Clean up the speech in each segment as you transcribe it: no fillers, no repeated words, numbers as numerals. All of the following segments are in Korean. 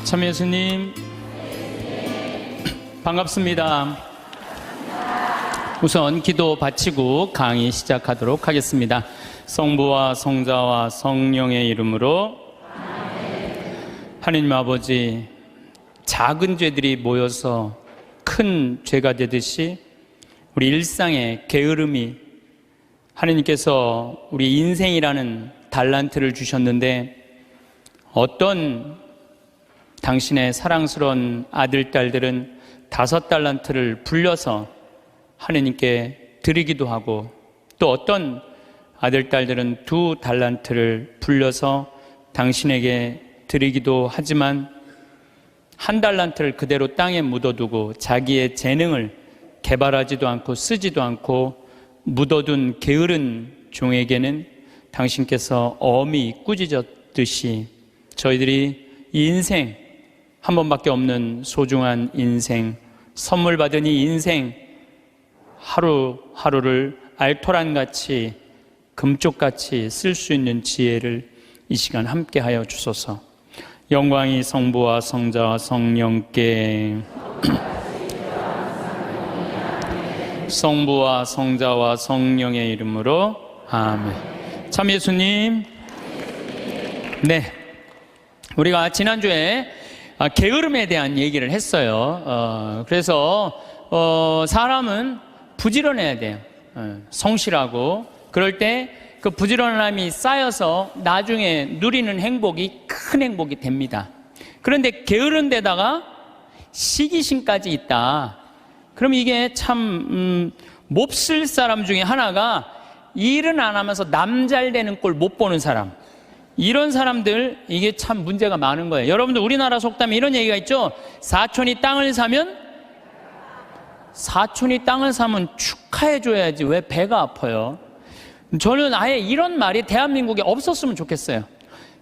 참 예수님 반갑습니다. 우선 기도 바치고 강의 시작하도록 하겠습니다. 성부와 성자와 성령의 이름으로 하느님 아버지, 작은 죄들이 모여서 큰 죄가 되듯이 우리 일상의 게으름이, 하느님께서 우리 인생이라는 달란트를 주셨는데 어떤 당신의 사랑스러운 아들, 딸들은 5달란트를 불려서 하느님께 드리기도 하고, 또 어떤 아들, 딸들은 2달란트를 불려서 당신에게 드리기도 하지만 1달란트를 그대로 땅에 묻어두고 자기의 재능을 개발하지도 않고 쓰지도 않고 묻어둔 게으른 종에게는 당신께서 엄히 꾸짖었듯이 저희들이 이 인생, 한 번밖에 없는 소중한 인생, 선물 받은 이 인생 하루하루를 알토란같이 금쪽같이 쓸 수 있는 지혜를 이 시간 함께하여 주소서. 영광이 성부와 성자와 성령께 성부와 성자와 성령의 이름으로 아멘. 참 예수님, 네, 우리가 지난주에 게으름에 대한 얘기를 했어요. 그래서 사람은 부지런해야 돼요. 성실하고. 그럴 때 그 부지런함이 쌓여서 나중에 누리는 행복이 큰 행복이 됩니다. 그런데 게으른 데다가 시기심까지 있다. 그럼 이게 참 몹쓸 사람 중에 하나가 일은 안 하면서 남 잘 되는 꼴 못 보는 사람. 이런 사람들, 이게 참 문제가 많은 거예요. 여러분들 우리나라 속담에 이런 얘기가 있죠. 사촌이 땅을 사면 축하해 줘야지 왜 배가 아파요? 저는 아예 이런 말이 대한민국에 없었으면 좋겠어요.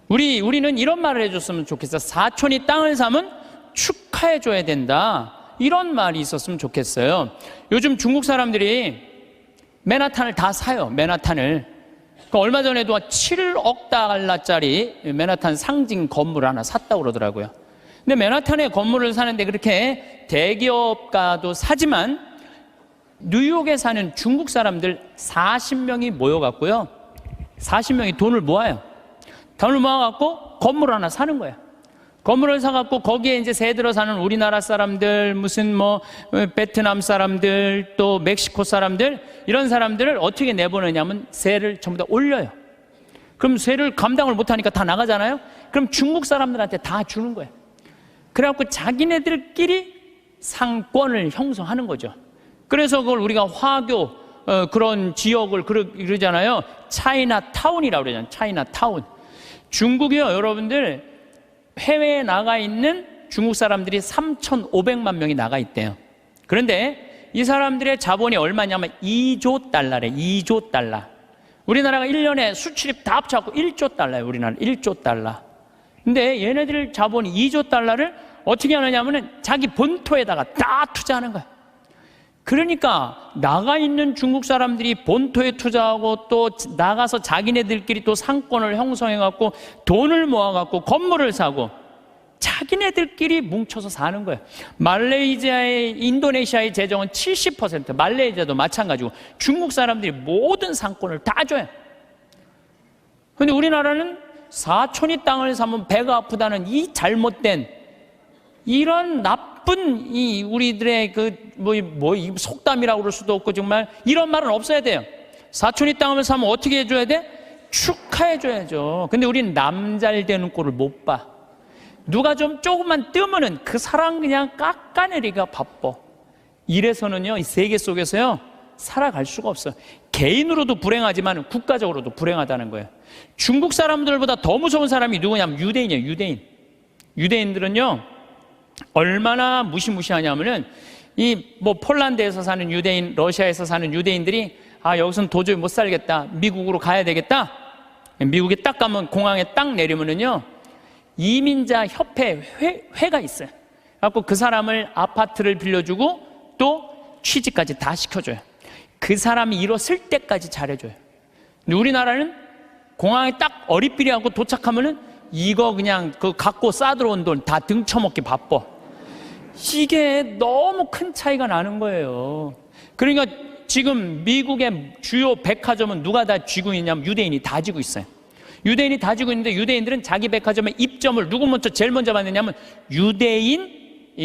우리는 이런 말을 해줬으면 좋겠어요. 사촌이 땅을 사면 축하해 줘야 된다. 이런 말이 있었으면 좋겠어요. 요즘 중국 사람들이 맨하탄을 다 사요. 맨하탄을. 얼마 전에도 7억 달러짜리 맨하탄 상징 건물 하나 샀다고 그러더라고요. 근데 맨하탄에 건물을 사는데 그렇게 대기업가도 사지만 뉴욕에 사는 중국 사람들 40명이 모여갖고요, 40명이 돈을 모아요. 돈을 모아갖고 건물 하나 사는 거예요. 건물을 사갖고 거기에 이제 새 들어 사는 우리나라 사람들, 무슨 베트남 사람들, 또 멕시코 사람들, 이런 사람들을 어떻게 내보내냐면 세를 전부 다 올려요. 그럼 세를 감당을 못하니까 다 나가잖아요. 그럼 중국 사람들한테 다 주는 거예요. 그래갖고 자기네들끼리 상권을 형성하는 거죠. 그래서 그걸 우리가 화교 그런 지역을 그러잖아요. 차이나타운이라고 그러잖아요. 차이나타운. 중국이요, 여러분들 해외에 나가 있는 중국 사람들이 3,500만 명이 나가 있대요. 그런데 이 사람들의 자본이 얼마냐면 2조 달러래. 2조 달러. 우리나라가 1년에 수출입 다 합쳐갖고 1조 달러예요. 우리나라 1조 달러. 근데 얘네들 자본이 2조 달러를 어떻게 하느냐면은 자기 본토에다가 다 투자하는 거야. 그러니까 나가 있는 중국 사람들이 본토에 투자하고 또 나가서 자기네들끼리 또 상권을 형성해갖고 돈을 모아갖고 건물을 사고 자기네들끼리 뭉쳐서 사는 거예요. 말레이시아의, 인도네시아의 재정은 70%, 말레이시아도 마찬가지고 중국 사람들이 모든 상권을 다 줘요. 그런데 우리나라는 사촌이 땅을 사면 배가 아프다는 이 잘못된 이런 나쁜 이 우리들의 이 속담이라고 그럴 수도 없고 정말 이런 말은 없어야 돼요. 사촌이 땅을 사면 어떻게 해줘야 돼? 축하해줘야죠. 근데 우리는 남 잘 되는 꼴을 못 봐. 누가 좀 조금만 뜨면은 그 사람 그냥 깎아내리기가 바빠. 이래서는요, 이 세계 속에서요 살아갈 수가 없어요. 개인으로도 불행하지만 국가적으로도 불행하다는 거예요. 중국 사람들보다 더 무서운 사람이 누구냐면 유대인이에요. 유대인들은요 얼마나 무시무시하냐면은 폴란드에서 사는 유대인, 러시아에서 사는 유대인들이 여기서는 도저히 못 살겠다, 미국으로 가야 되겠다. 미국에 딱 가면 공항에 딱 내리면은요 이민자 협회 회가 있어요. 그래갖고 그 사람을 아파트를 빌려주고 또 취직까지 다 시켜줘요. 그 사람이 일었을 때까지 잘해줘요. 근데 우리나라는 공항에 딱 어리삐리하고 도착하면은 이거 그냥 그 갖고 싸들어온 돈 다 등쳐먹기 바빠. 이게 너무 큰 차이가 나는 거예요. 그러니까 지금 미국의 주요 백화점은 누가 다 쥐고 있냐면 유대인이 다 쥐고 있어요. 유대인이 다 쥐고 있는데 유대인들은 자기 백화점의 입점을 누구 먼저 제일 먼저 받느냐면 유대인이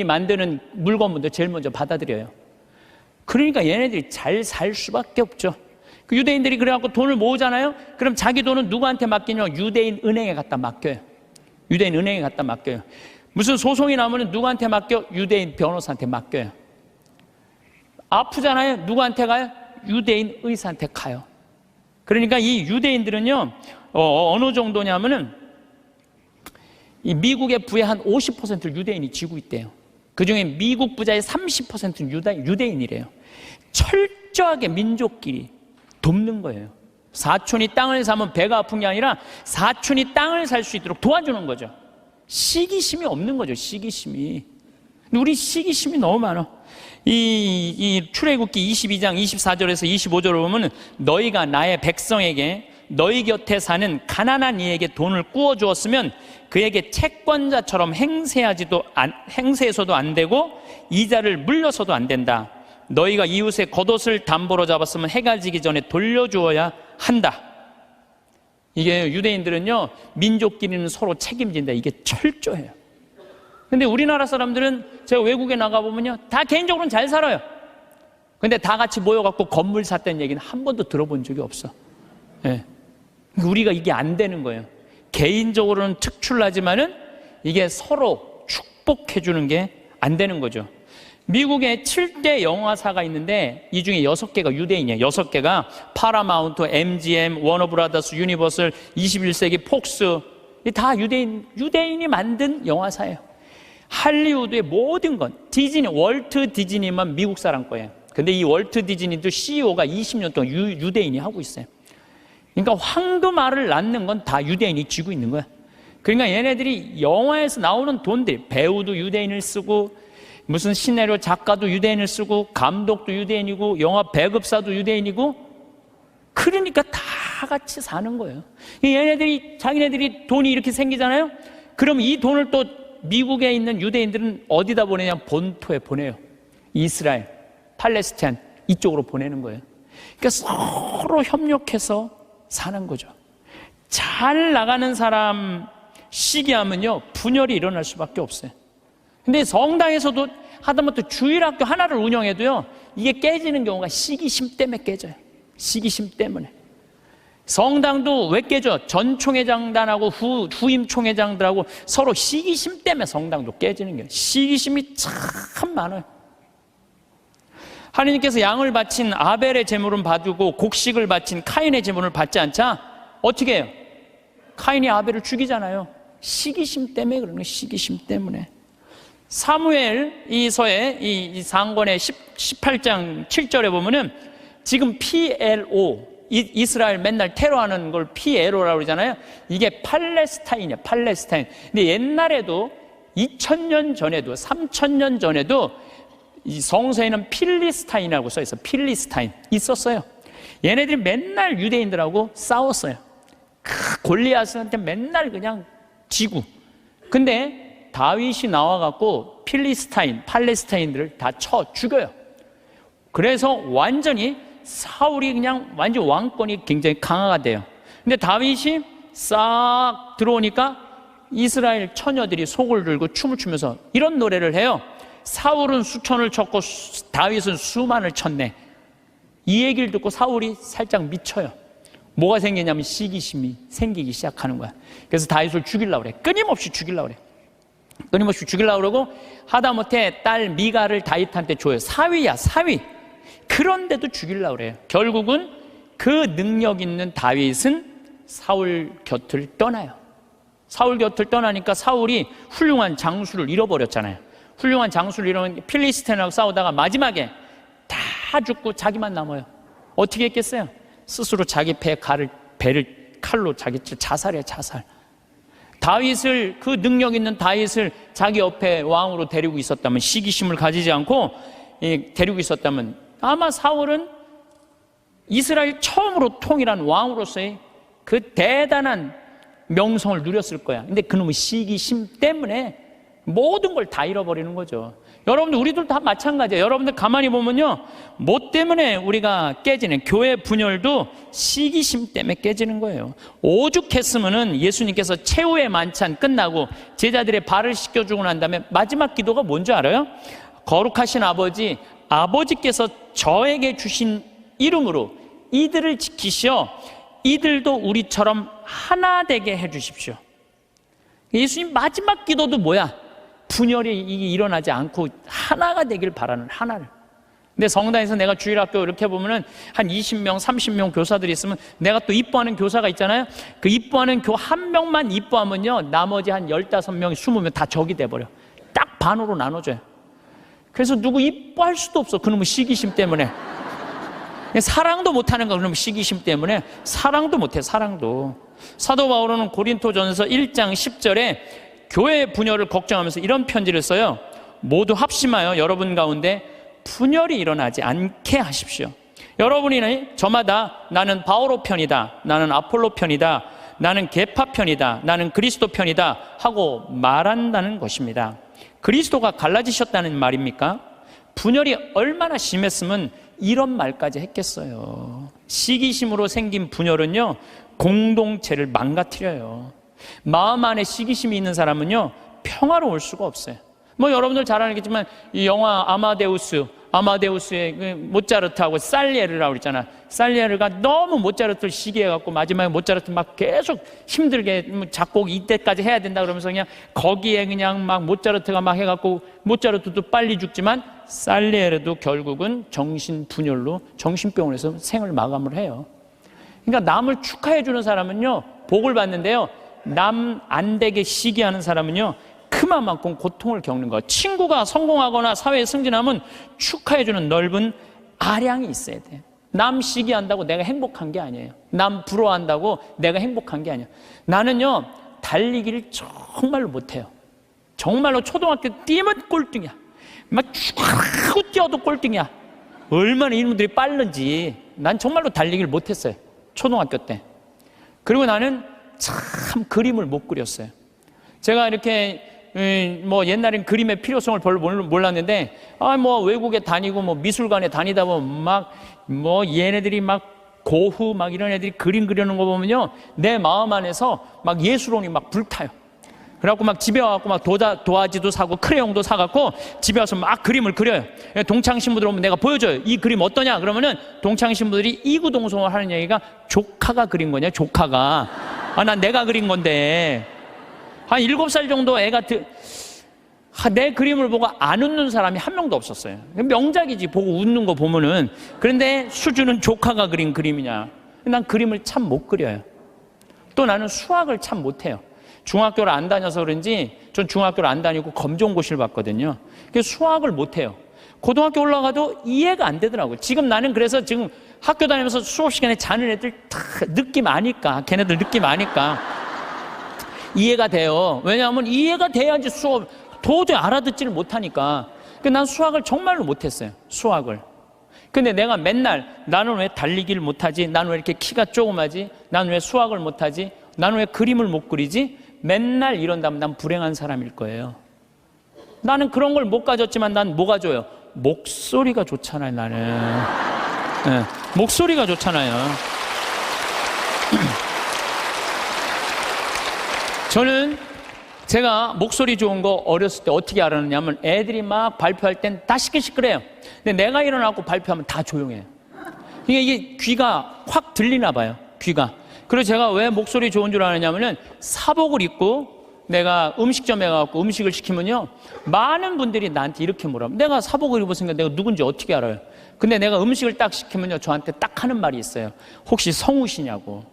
만드는 물건부터 제일 먼저 받아들여요. 그러니까 얘네들이 잘 살 수밖에 없죠. 그 유대인들이 그래갖고 돈을 모으잖아요. 그럼 자기 돈은 누구한테 맡기냐면 유대인 은행에 갖다 맡겨요. 유대인 은행에 갖다 맡겨요. 무슨 소송이 나오면 누구한테 맡겨? 유대인 변호사한테 맡겨요. 아프잖아요. 누구한테 가요? 유대인 의사한테 가요. 그러니까 이 유대인들은요, 어느 정도냐면은 이 미국의 부의 한 50%를 유대인이 쥐고 있대요. 그 중에 미국 부자의 30%는 유대인이래요. 철저하게 민족끼리 돕는 거예요. 사촌이 땅을 사면 배가 아픈 게 아니라 사촌이 땅을 살 수 있도록 도와주는 거죠. 시기심이 없는 거죠. 시기심이. 우리 시기심이 너무 많아. 이 출애굽기 22장 24절에서 25절을 보면 너희가 나의 백성에게 너희 곁에 사는 가난한 이에게 돈을 꾸어 주었으면 그에게 채권자처럼 행세해서도 안 되고 이자를 물려서도 안 된다. 너희가 이웃의 겉옷을 담보로 잡았으면 해가 지기 전에 돌려주어야 한다. 이게 유대인들은요, 민족끼리는 서로 책임진다. 이게 철저해요. 근데 우리나라 사람들은 제가 외국에 나가보면요, 다 개인적으로는 잘 살아요. 근데 다 같이 모여갖고 건물 샀다는 얘기는 한 번도 들어본 적이 없어. 예. 우리가 이게 안 되는 거예요. 개인적으로는 특출나지만은 이게 서로 축복해주는 게 안 되는 거죠. 미국에 7대 영화사가 있는데 이 중에 6개가 유대인이에요. 6개가 파라마운트, MGM, 워너브라더스, 유니버설, 21세기 폭스, 다 유대인이 만든 영화사예요. 할리우드의 모든 건 디즈니, 월트 디즈니만 미국 사람 거예요. 근데 이 월트 디즈니도 CEO가 20년 동안 유대인이 하고 있어요. 그러니까 황금알을 낳는 건 다 유대인이 쥐고 있는 거야. 그러니까 얘네들이 영화에서 나오는 돈들, 배우도 유대인을 쓰고 무슨 시나리오 작가도 유대인을 쓰고 감독도 유대인이고 영화 배급사도 유대인이고, 그러니까 다 같이 사는 거예요. 자기네들이 돈이 이렇게 생기잖아요. 그럼 이 돈을 또 미국에 있는 유대인들은 어디다 보내냐면 본토에 보내요. 이스라엘, 팔레스타인 이쪽으로 보내는 거예요. 그러니까 서로 협력해서 사는 거죠. 잘 나가는 사람 시기하면요, 분열이 일어날 수밖에 없어요. 근데 성당에서도 하다못해 주일학교 하나를 운영해도요, 이게 깨지는 경우가 시기심 때문에 깨져요. 시기심 때문에. 성당도 왜 깨져? 전 총회장단하고 후임 총회장들하고 서로 시기심 때문에 성당도 깨지는 거예요. 시기심이 참 많아요. 하나님께서 양을 바친 아벨의 제물은 봐주고 곡식을 바친 카인의 제물을 받지 않자 어떻게 해요? 카인이 아벨을 죽이잖아요. 시기심 때문에 그러는 거예요. 시기심 때문에. 사무엘 이서의 이 상권의 18장 7절에 보면은 지금 PLO, 이스라엘 맨날 테러하는 걸 PLO라고 그러잖아요. 이게 팔레스타인이에요. 팔레스타인. 근데 옛날에도 2000년 전에도 3000년 전에도 이 성서에는 필리스타인이라고 써 있어요. 필리스타인 있었어요. 얘네들이 맨날 유대인들하고 싸웠어요. 골리앗한테 맨날 그냥 지고. 근데 다윗이 나와갖고 팔레스타인들을 다 쳐 죽여요. 그래서 완전히 사울이 그냥 완전 왕권이 굉장히 강화가 돼요. 근데 다윗이 싹 들어오니까 이스라엘 처녀들이 속을 들고 춤을 추면서 이런 노래를 해요. 사울은 수천을 쳤고 다윗은 수만을 쳤네. 이 얘기를 듣고 사울이 살짝 미쳐요. 뭐가 생기냐면 시기심이 생기기 시작하는 거야. 그래서 다윗을 죽이려고 그래. 끊임없이 죽이려고 그래. 끊임없이 죽이려고 그러고 하다못해 딸 미가를 다윗한테 줘요. 사위야, 사위. 그런데도 죽이려고 그래요. 결국은 그 능력 있는 다윗은 사울 곁을 떠나요. 사울 곁을 떠나니까 사울이 훌륭한 장수를 잃어버렸잖아요. 훌륭한 장수를 잃어버린 필리스틴하고 싸우다가 마지막에 다 죽고 자기만 남아요. 어떻게 했겠어요? 스스로 자기 배를 칼로 자살해, 자살. 다윗을, 그 능력 있는 다윗을 자기 옆에 왕으로 데리고 있었다면, 시기심을 가지지 않고 데리고 있었다면 아마 사울은 이스라엘 처음으로 통일한 왕으로서의 그 대단한 명성을 누렸을 거야. 근데 그놈의 시기심 때문에 모든 걸 다 잃어버리는 거죠. 여러분들, 우리들 다 마찬가지예요. 여러분들 가만히 보면요, 뭐 때문에 우리가 깨지는, 교회 분열도 시기심 때문에 깨지는 거예요. 오죽했으면은 예수님께서 최후의 만찬 끝나고 제자들의 발을 씻겨주고 난 다음에 마지막 기도가 뭔지 알아요? 거룩하신 아버지, 아버지께서 저에게 주신 이름으로 이들을 지키시어 이들도 우리처럼 하나 되게 해주십시오. 예수님 마지막 기도도 뭐야? 분열이 일어나지 않고 하나가 되길 바라는, 하나를. 근데 성당에서 내가 주일학교 이렇게 보면은 한 20명, 30명 교사들이 있으면 내가 또 이뻐하는 교사가 있잖아요. 그 이뻐하는 교 한 명만 이뻐하면요, 나머지 한 15명, 20명 다 적이 돼버려. 딱 반으로 나눠줘요. 그래서 누구 이뻐할 수도 없어. 그놈의 시기심 때문에. 사랑도 못하는 거, 그놈의 시기심 때문에. 사랑도 못해, 사랑도. 사도 바울은 고린토전서 1장 10절에 교회의 분열을 걱정하면서 이런 편지를 써요. 모두 합심하여 여러분 가운데 분열이 일어나지 않게 하십시오. 여러분이 저마다 나는 바오로 편이다, 나는 아폴로 편이다, 나는 계파 편이다, 나는 그리스도 편이다 하고 말한다는 것입니다. 그리스도가 갈라지셨다는 말입니까? 분열이 얼마나 심했으면 이런 말까지 했겠어요. 시기심으로 생긴 분열은요, 공동체를 망가뜨려요. 마음 안에 시기심이 있는 사람은요, 평화로울 수가 없어요. 뭐 여러분들 잘 알겠지만 이 영화 아마데우스의 그 모차르트하고 살리에르라고 그랬잖아. 살리에르가 너무 모차르트를 시기해갖고 마지막에 모차르트 막 계속 힘들게 작곡 이때까지 해야 된다 그러면서 그냥 거기에 그냥 막 모차르트가 막 해갖고 모차르트도 빨리 죽지만 살리에르도 결국은 정신분열로 정신병원에서 생을 마감을 해요. 그러니까 남을 축하해주는 사람은요, 복을 받는데요, 남 안 되게 시기하는 사람은요, 그만큼 고통을 겪는 거예요. 친구가 성공하거나 사회에 승진하면 축하해주는 넓은 아량이 있어야 돼요. 남 시기한다고 내가 행복한 게 아니에요. 남 부러워한다고 내가 행복한 게 아니에요. 나는요, 달리기를 정말로 못해요. 정말로 초등학교 뛰면 꼴등이야. 막 쭉 뛰어도 꼴등이야. 얼마나 이놈들이 빠른지. 난 정말로 달리기를 못했어요, 초등학교 때. 그리고 나는 참 그림을 못 그렸어요. 제가 이렇게 뭐 옛날엔 그림의 필요성을 별로 몰랐는데, 뭐 외국에 다니고 뭐 미술관에 다니다 보면 막 뭐 얘네들이 막 고흐 막 이런 애들이 그림 그리는 거 보면요, 내 마음 안에서 막 예술혼이 막 불타요. 그래갖고 막 집에 와갖고 막 도화지도 사고 크레용도 사갖고 집에 와서 막 그림을 그려요. 동창 신부들 오면 내가 보여줘요. 이 그림 어떠냐? 그러면은 동창 신부들이 이구동성을 하는 얘기가 조카가 그린 거냐, 조카가. 난 내가 그린 건데. 한 7살 정도 애가 내 그림을 보고 안 웃는 사람이 한 명도 없었어요. 명작이지, 보고 웃는 거 보면은. 그런데 수준은 조카가 그린 그림이냐. 난 그림을 참 못 그려요. 또 나는 수학을 참 못해요. 중학교를 안 다녀서 그런지, 전 중학교를 안 다니고 검정고시를 봤거든요. 그래서 수학을 못해요. 고등학교 올라가도 이해가 안 되더라고요. 지금 나는 그래서 지금 학교 다니면서 수업 시간에 자는 애들 다 느낌 아니까, 걔네들 느낌 아니까 이해가 돼요. 왜냐하면 이해가 돼야지 수업 도저히 알아듣지를 못하니까. 난 수학을 정말로 못했어요, 수학을. 근데 내가 맨날 나는 왜 달리기를 못하지? 나는 왜 이렇게 키가 조그마지? 나는 왜 수학을 못하지? 나는 왜 그림을 못 그리지? 맨날 이런다면 난 불행한 사람일 거예요. 나는 그런 걸 못 가졌지만 난 뭐가 좋아요? 목소리가 좋잖아요, 나는. 네, 목소리가 좋잖아요. 저는 제가 목소리 좋은 거 어렸을 때 어떻게 알았느냐면, 애들이 막 발표할 땐 다 시끌시끌해요. 근데 내가 일어나고 발표하면 다 조용해요. 이게 귀가 확 들리나 봐요, 귀가. 그래서 제가 왜 목소리 좋은 줄 아느냐면은, 사복을 입고 내가 음식점에 가서 음식을 시키면요, 많은 분들이 나한테 이렇게 물어요. 내가 사복을 입었으니까 내가 누군지 어떻게 알아요? 근데 내가 음식을 딱 시키면요, 저한테 딱 하는 말이 있어요. 혹시 성우시냐고.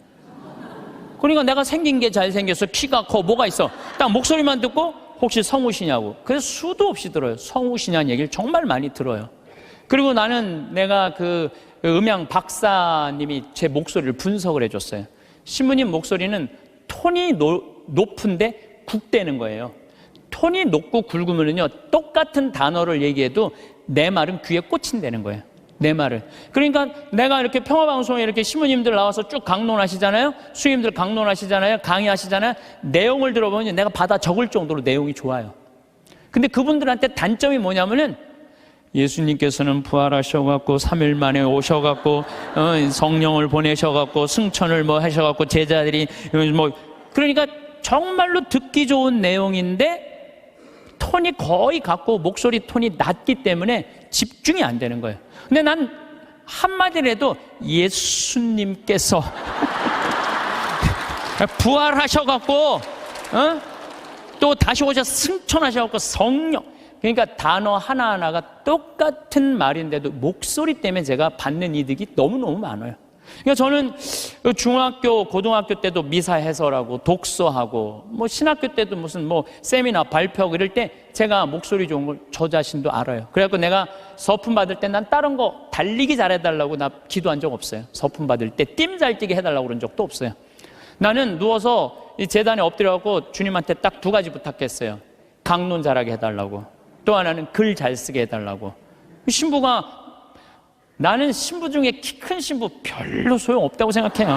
그러니까 내가 생긴 게 잘생겨서 키가 커, 뭐가 있어. 딱 목소리만 듣고 혹시 성우시냐고. 그래서 수도 없이 들어요. 성우시냐는 얘기를 정말 많이 들어요. 그리고 나는 내가 그 음향 박사님이 제 목소리를 분석을 해줬어요. 신부님 목소리는 톤이 높은데 굵대는 거예요. 톤이 높고 굵으면요, 똑같은 단어를 얘기해도 내 말은 귀에 꽂힌다는 거예요. 내 말을. 그러니까 내가 이렇게 평화방송에 이렇게 신부님들 나와서 쭉 강론하시잖아요. 수임들 강론하시잖아요. 강의하시잖아요. 내용을 들어보면 내가 받아 적을 정도로 내용이 좋아요. 근데 그분들한테 단점이 뭐냐면은 예수님께서는 부활하셔갖고 3일 만에 오셔갖고 성령을 보내셔갖고 승천을 뭐 하셔갖고 제자들이 뭐 그러니까 정말로 듣기 좋은 내용인데 톤이 거의 같고 목소리 톤이 낮기 때문에 집중이 안 되는 거예요. 근데 난 한마디라도 예수님께서 부활하셔갖고 또 다시 오셔 승천하셔갖고 성령, 그러니까 단어 하나하나가 똑같은 말인데도 목소리 때문에 제가 받는 이득이 너무너무 많아요. 그러니까 저는 중학교, 고등학교 때도 미사 해설하고 독서하고 뭐 신학교 때도 무슨 뭐 세미나 발표하고 이럴 때 제가 목소리 좋은 걸 저 자신도 알아요. 그래갖고 내가 서품 받을 때 난 다른 거 달리기 잘해달라고 나 기도한 적 없어요. 서품 받을 때 띠 잘 뛰게 해달라고 그런 적도 없어요. 나는 누워서 이 재단에 엎드려갖고 주님한테 딱 두 가지 부탁했어요. 강론 잘하게 해달라고, 또 하나는 글 잘 쓰게 해달라고. 신부가, 나는 신부 중에 키 큰 신부 별로 소용없다고 생각해요.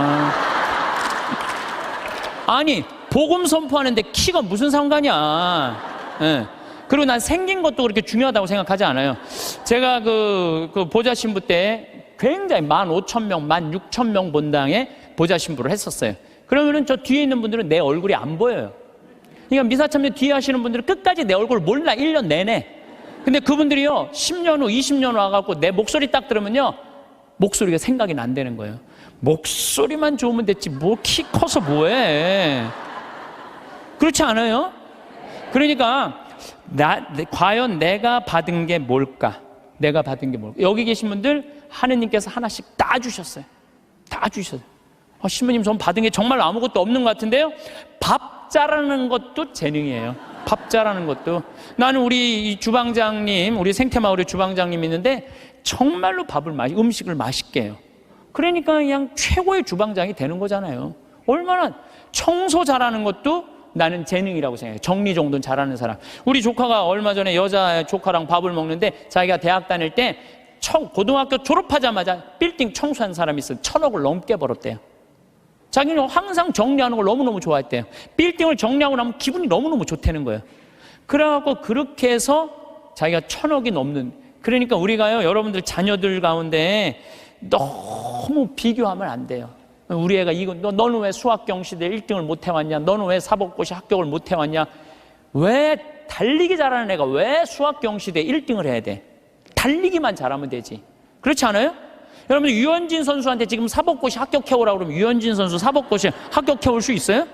아니 복음 선포하는데 키가 무슨 상관이야. 예. 그리고 난 생긴 것도 그렇게 중요하다고 생각하지 않아요. 제가 그 보좌 신부 때 굉장히 15,000명, 16,000명 본당에 보좌 신부를 했었어요. 그러면은 저 뒤에 있는 분들은 내 얼굴이 안 보여요. 그러니까 미사 참여 뒤에 하시는 분들은 끝까지 내 얼굴을 몰라, 1년 내내. 근데 그분들이요 10년 후 20년 후 와갖고 내 목소리 딱 들으면요 목소리가 생각이 안 되는 거예요. 목소리만 좋으면 됐지 뭐 키 커서 뭐해. 그렇지 않아요? 그러니까 과연 내가 받은 게 뭘까? 내가 받은 게 뭘까? 여기 계신 분들 하느님께서 하나씩 다 주셨어요. 다 주셨어요. 신부님 전 받은 게 정말 아무것도 없는 것 같은데요. 밥 잘하는 것도 재능이에요. 밥 잘하는 것도. 나는 우리 주방장님, 우리 생태마을의 주방장님 있는데 정말로 음식을 맛있게 해요. 그러니까 그냥 최고의 주방장이 되는 거잖아요. 얼마나. 청소 잘하는 것도 나는 재능이라고 생각해요. 정리정돈 잘하는 사람. 우리 조카가 얼마 전에 여자 조카랑 밥을 먹는데 자기가 대학 다닐 때 고등학교 졸업하자마자 빌딩 청소한 사람이 있어요. 1,000억을 넘게 벌었대요. 자기는 항상 정리하는 걸 너무너무 좋아했대요. 빌딩을 정리하고 나면 기분이 너무너무 좋다는 거예요. 그래갖고 그렇게 해서 자기가 1,000억이 넘는. 그러니까 우리가요, 여러분들 자녀들 가운데 너무 비교하면 안 돼요. 우리 애가 너는 왜 수학경시대 1등을 못 해왔냐? 너는 왜 사법고시 합격을 못 해왔냐? 왜 달리기 잘하는 애가 왜 수학경시대 1등을 해야 돼? 달리기만 잘하면 되지. 그렇지 않아요? 여러분들 유현진 선수한테 지금 사법고시 합격해오라고 그러면 유현진 선수 사법고시 합격해올 수 있어요?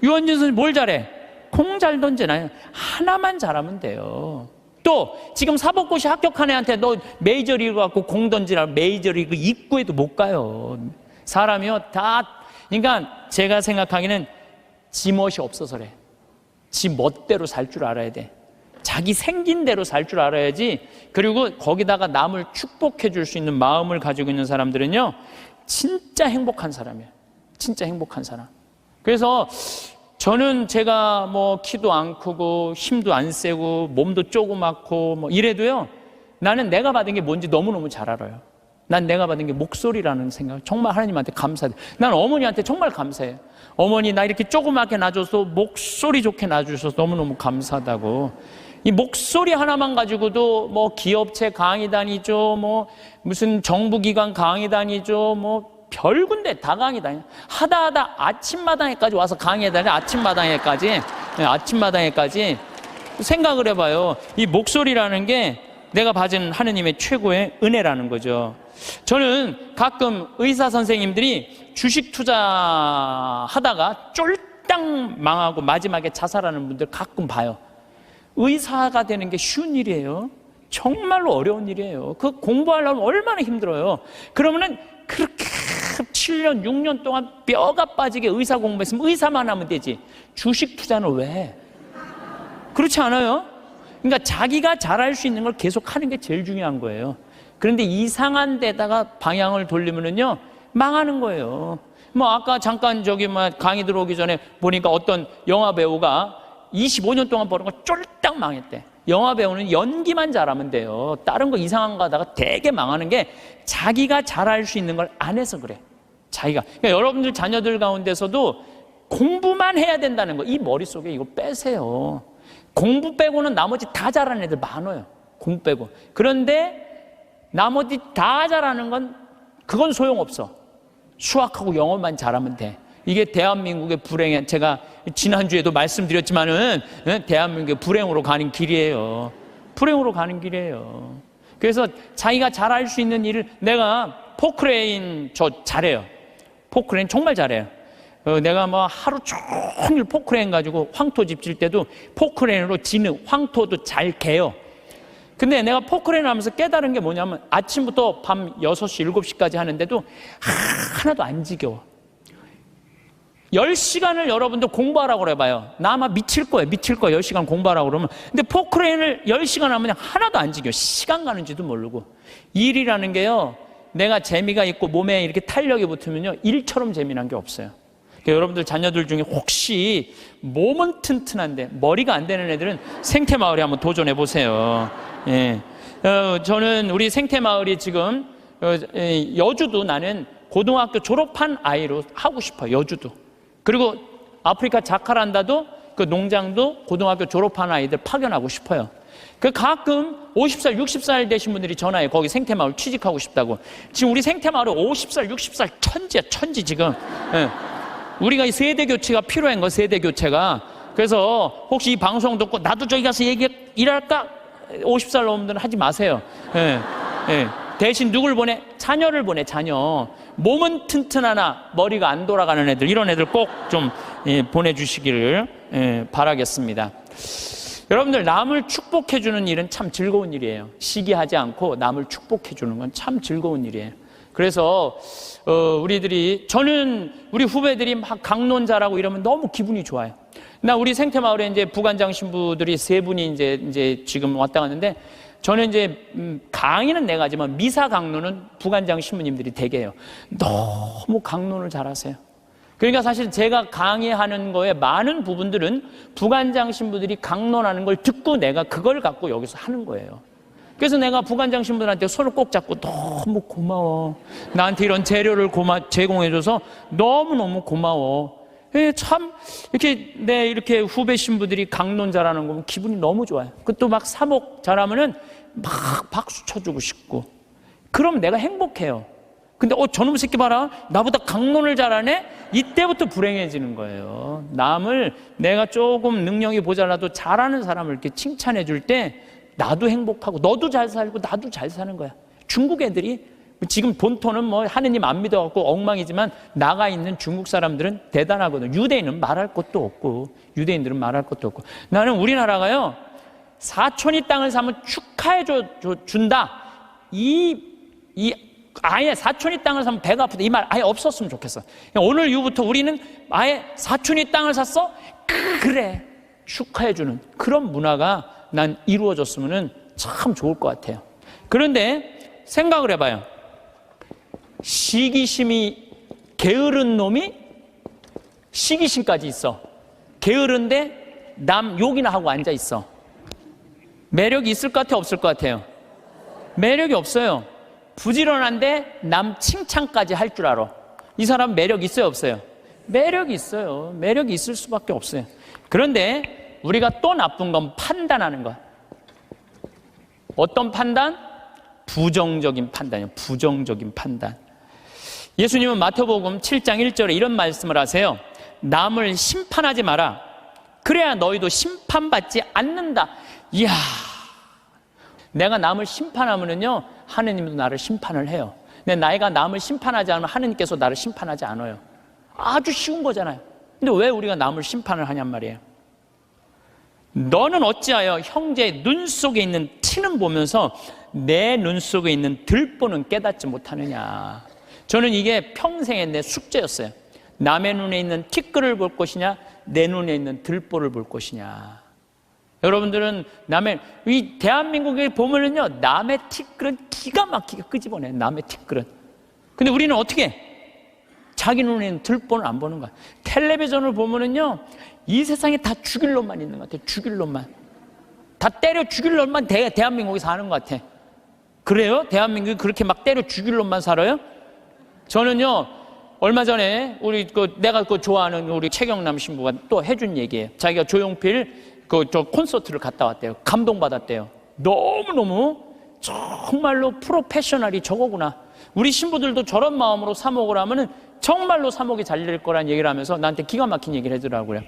유현진 선수 뭘 잘해? 공 잘 던지나요? 하나만 잘하면 돼요. 또 지금 사법고시 합격한 애한테 너 메이저리그 갖고 공 던지라 메이저리그 입구에도 못 가요. 사람이요 다. 그러니까 제가 생각하기에는 지 멋이 없어서 그래. 지 멋대로 살 줄 알아야 돼. 자기 생긴 대로 살 줄 알아야지. 그리고 거기다가 남을 축복해 줄 수 있는 마음을 가지고 있는 사람들은요 진짜 행복한 사람이에요. 진짜 행복한 사람. 그래서 저는 제가 뭐 키도 안 크고 힘도 안 세고 몸도 조그맣고 뭐 이래도요 나는 내가 받은 게 뭔지 너무너무 잘 알아요. 난 내가 받은 게 목소리라는 생각, 정말 하나님한테 감사해요. 난 어머니한테 정말 감사해요. 어머니 나 이렇게 조그맣게 낳아줘서 목소리 좋게 낳아주셔서 너무너무 감사하다고. 이 목소리 하나만 가지고도 뭐 기업체 강의 다니죠, 뭐 무슨 정부기관 강의 다니죠, 뭐 별군데 다 강의 다녀. 하다 아침마당에까지 와서 강의해 다녀. 아침마당에까지 생각을 해봐요. 이 목소리라는 게 내가 받은 하느님의 최고의 은혜라는 거죠. 저는 가끔 의사 선생님들이 주식 투자하다가 쫄딱 망하고 마지막에 자살하는 분들 가끔 봐요. 의사가 되는 게 쉬운 일이에요. 정말로 어려운 일이에요. 그 공부하려면 얼마나 힘들어요. 그러면은 그렇게 7년, 6년 동안 뼈가 빠지게 의사 공부했으면 의사만 하면 되지. 주식 투자는 왜? 그렇지 않아요? 그러니까 자기가 잘할 수 있는 걸 계속 하는 게 제일 중요한 거예요. 그런데 이상한 데다가 방향을 돌리면은요, 망하는 거예요. 뭐 아까 잠깐 강의 들어오기 전에 보니까 어떤 영화 배우가 25년 동안 버는 거 쫄딱 망했대. 영화 배우는 연기만 잘하면 돼요. 다른 거 이상한 거 하다가 되게 망하는 게 자기가 잘할 수 있는 걸 안 해서 그래. 자기가. 그러니까 여러분들 자녀들 가운데서도 공부만 해야 된다는 거, 이 머릿속에 이거 빼세요. 공부 빼고는 나머지 다 잘하는 애들 많아요. 공부 빼고. 그런데 나머지 다 잘하는 건 그건 소용없어. 수학하고 영어만 잘하면 돼. 이게 대한민국의 불행에, 제가 지난주에도 말씀드렸지만은 대한민국의 불행으로 가는 길이에요. 불행으로 가는 길이에요. 그래서 자기가 잘할 수 있는 일을, 내가 포크레인 저 잘해요. 포크레인 정말 잘해요. 내가 뭐 하루 종일 포크레인 가지고 황토 집 질 때도 포크레인으로 지는 황토도 잘 개요. 근데 내가 포크레인을 하면서 깨달은 게 뭐냐면 아침부터 밤 6시, 7시까지 하는데도 하나도 안 지겨워. 10시간을 여러분들 공부하라고 그래봐요. 나 아마 미칠 거예요. 10시간 공부하라고 그러면. 근데 포크레인을 10시간 하면 하나도 안 지겨워. 시간 가는지도 모르고. 일이라는 게요, 내가 재미가 있고 몸에 이렇게 탄력이 붙으면요, 일처럼 재미난 게 없어요. 그러니까 여러분들 자녀들 중에 혹시 몸은 튼튼한데 머리가 안 되는 애들은 생태마을에 한번 도전해 보세요. 예. 저는 우리 생태마을이 지금 여주도, 나는 고등학교 졸업한 아이로 하고 싶어요. 여주도. 그리고 아프리카 자카란다도 그 농장도 고등학교 졸업한 아이들 파견하고 싶어요. 그 가끔 50살, 60살 되신 분들이 전화해요. 거기 생태마을 취직하고 싶다고. 지금 우리 생태마을은 50살, 60살 천지야, 천지 지금. 예. 우리가 이 세대 교체가 필요한 거, 세대 교체가. 그래서 혹시 이 방송 듣고 나도 저기 가서 일할까? 50살 넘으면 하지 마세요. 예. 예. 대신 누굴 보내? 자녀를 보내, 자녀. 몸은 튼튼하나 머리가 안 돌아가는 애들, 이런 애들 꼭 좀 보내주시기를 바라겠습니다. 여러분들, 남을 축복해주는 일은 참 즐거운 일이에요. 시기하지 않고 남을 축복해주는 건 참 즐거운 일이에요. 그래서 저는 우리 후배들이 막 강론자라고 이러면 너무 기분이 좋아요. 나 우리 생태마을에 이제 부관장 신부들이 3분이 이제 지금 왔다 갔는데, 저는 이제 강의는 내가 하지만 미사 강론은 부관장 신부님들이 되게 해요. 너무 강론을 잘하세요. 그러니까 사실 제가 강의하는 거에 많은 부분들은 부관장 신부들이 강론하는 걸 듣고 내가 그걸 갖고 여기서 하는 거예요. 그래서 내가 부관장 신부들한테 손을 꼭 잡고 너무 고마워. 나한테 이런 재료를 제공해줘서 너무너무 고마워. 참 이렇게 이렇게 후배 신부들이 강론 잘하는 거 보면 기분이 너무 좋아요. 그것도 막 사목 잘하면은 막 박수 쳐주고 싶고. 그럼 내가 행복해요. 근데 저놈 새끼 봐라, 나보다 강론을 잘하네? 이때부터 불행해지는 거예요. 남을, 내가 조금 능력이 모자라도 잘하는 사람을 이렇게 칭찬해 줄 때 나도 행복하고 너도 잘 살고 나도 잘 사는 거야. 중국 애들이 지금 본토는 뭐 하느님 안 믿어갖고 엉망이지만 나가 있는 중국 사람들은 대단하거든. 유대인은 말할 것도 없고, 유대인들은 말할 것도 없고. 나는 우리나라가요, 사촌이 땅을 사면 축하해 준다. 아예 사촌이 땅을 사면 배가 아프다, 이 말 아예 없었으면 좋겠어. 오늘 이후부터 우리는 아예 사촌이 땅을 샀어? 그래, 축하해주는 그런 문화가 난 이루어졌으면 참 좋을 것 같아요. 그런데 생각을 해봐요. 시기심이 게으른 놈이 시기심까지 있어. 게으른데 남 욕이나 하고 앉아 있어. 매력이 있을 것 같아요, 없을 것 같아요? 매력이 없어요. 부지런한데 남 칭찬까지 할 줄 알아. 이 사람 매력 있어요, 없어요? 매력이 있어요. 매력이 있을 수밖에 없어요. 그런데 우리가 또 나쁜 건 판단하는 것. 어떤 판단? 부정적인 판단이에요. 부정적인 판단. 예수님은 마태복음 7장 1절에 이런 말씀을 하세요. 남을 심판하지 마라. 그래야 너희도 심판받지 않는다. 이야, 내가 남을 심판하면은요, 하느님도 나를 심판을 해요. 내 나이가 남을 심판하지 않으면 하느님께서 나를 심판하지 않아요. 아주 쉬운 거잖아요. 근데 왜 우리가 남을 심판을 하냔 말이에요. 너는 어찌하여 형제의 눈 속에 있는 티는 보면서 내 눈 속에 있는 들보는 깨닫지 못하느냐. 저는 이게 평생의 내 숙제였어요. 남의 눈에 있는 티끌을 볼 것이냐, 내 눈에 있는 들보를 볼 것이냐. 여러분들은 이 대한민국에 보면은요, 남의 티끌은 기가 막히게 끄집어내. 남의 티끌은. 근데 우리는 어떻게 해? 자기 눈에 있는 들보는 안 보는 거야. 텔레비전을 보면은요, 이 세상에 다 죽일 놈만 있는 것 같아요. 죽일 놈만. 다 때려 죽일 놈만 대한민국에 사는 것 같아. 그래요? 대한민국이 그렇게 막 때려 죽일 놈만 살아요? 저는요, 얼마 전에 내가 좋아하는 우리 최경남 신부가 또 해준 얘기예요. 자기가 조용필 콘서트를 갔다 왔대요. 감동받았대요. 너무너무 정말로 프로페셔널이 저거구나. 우리 신부들도 저런 마음으로 사목을 하면은 정말로 사목이 잘 될 거란 얘기를 하면서 나한테 기가 막힌 얘기를 해주더라고요.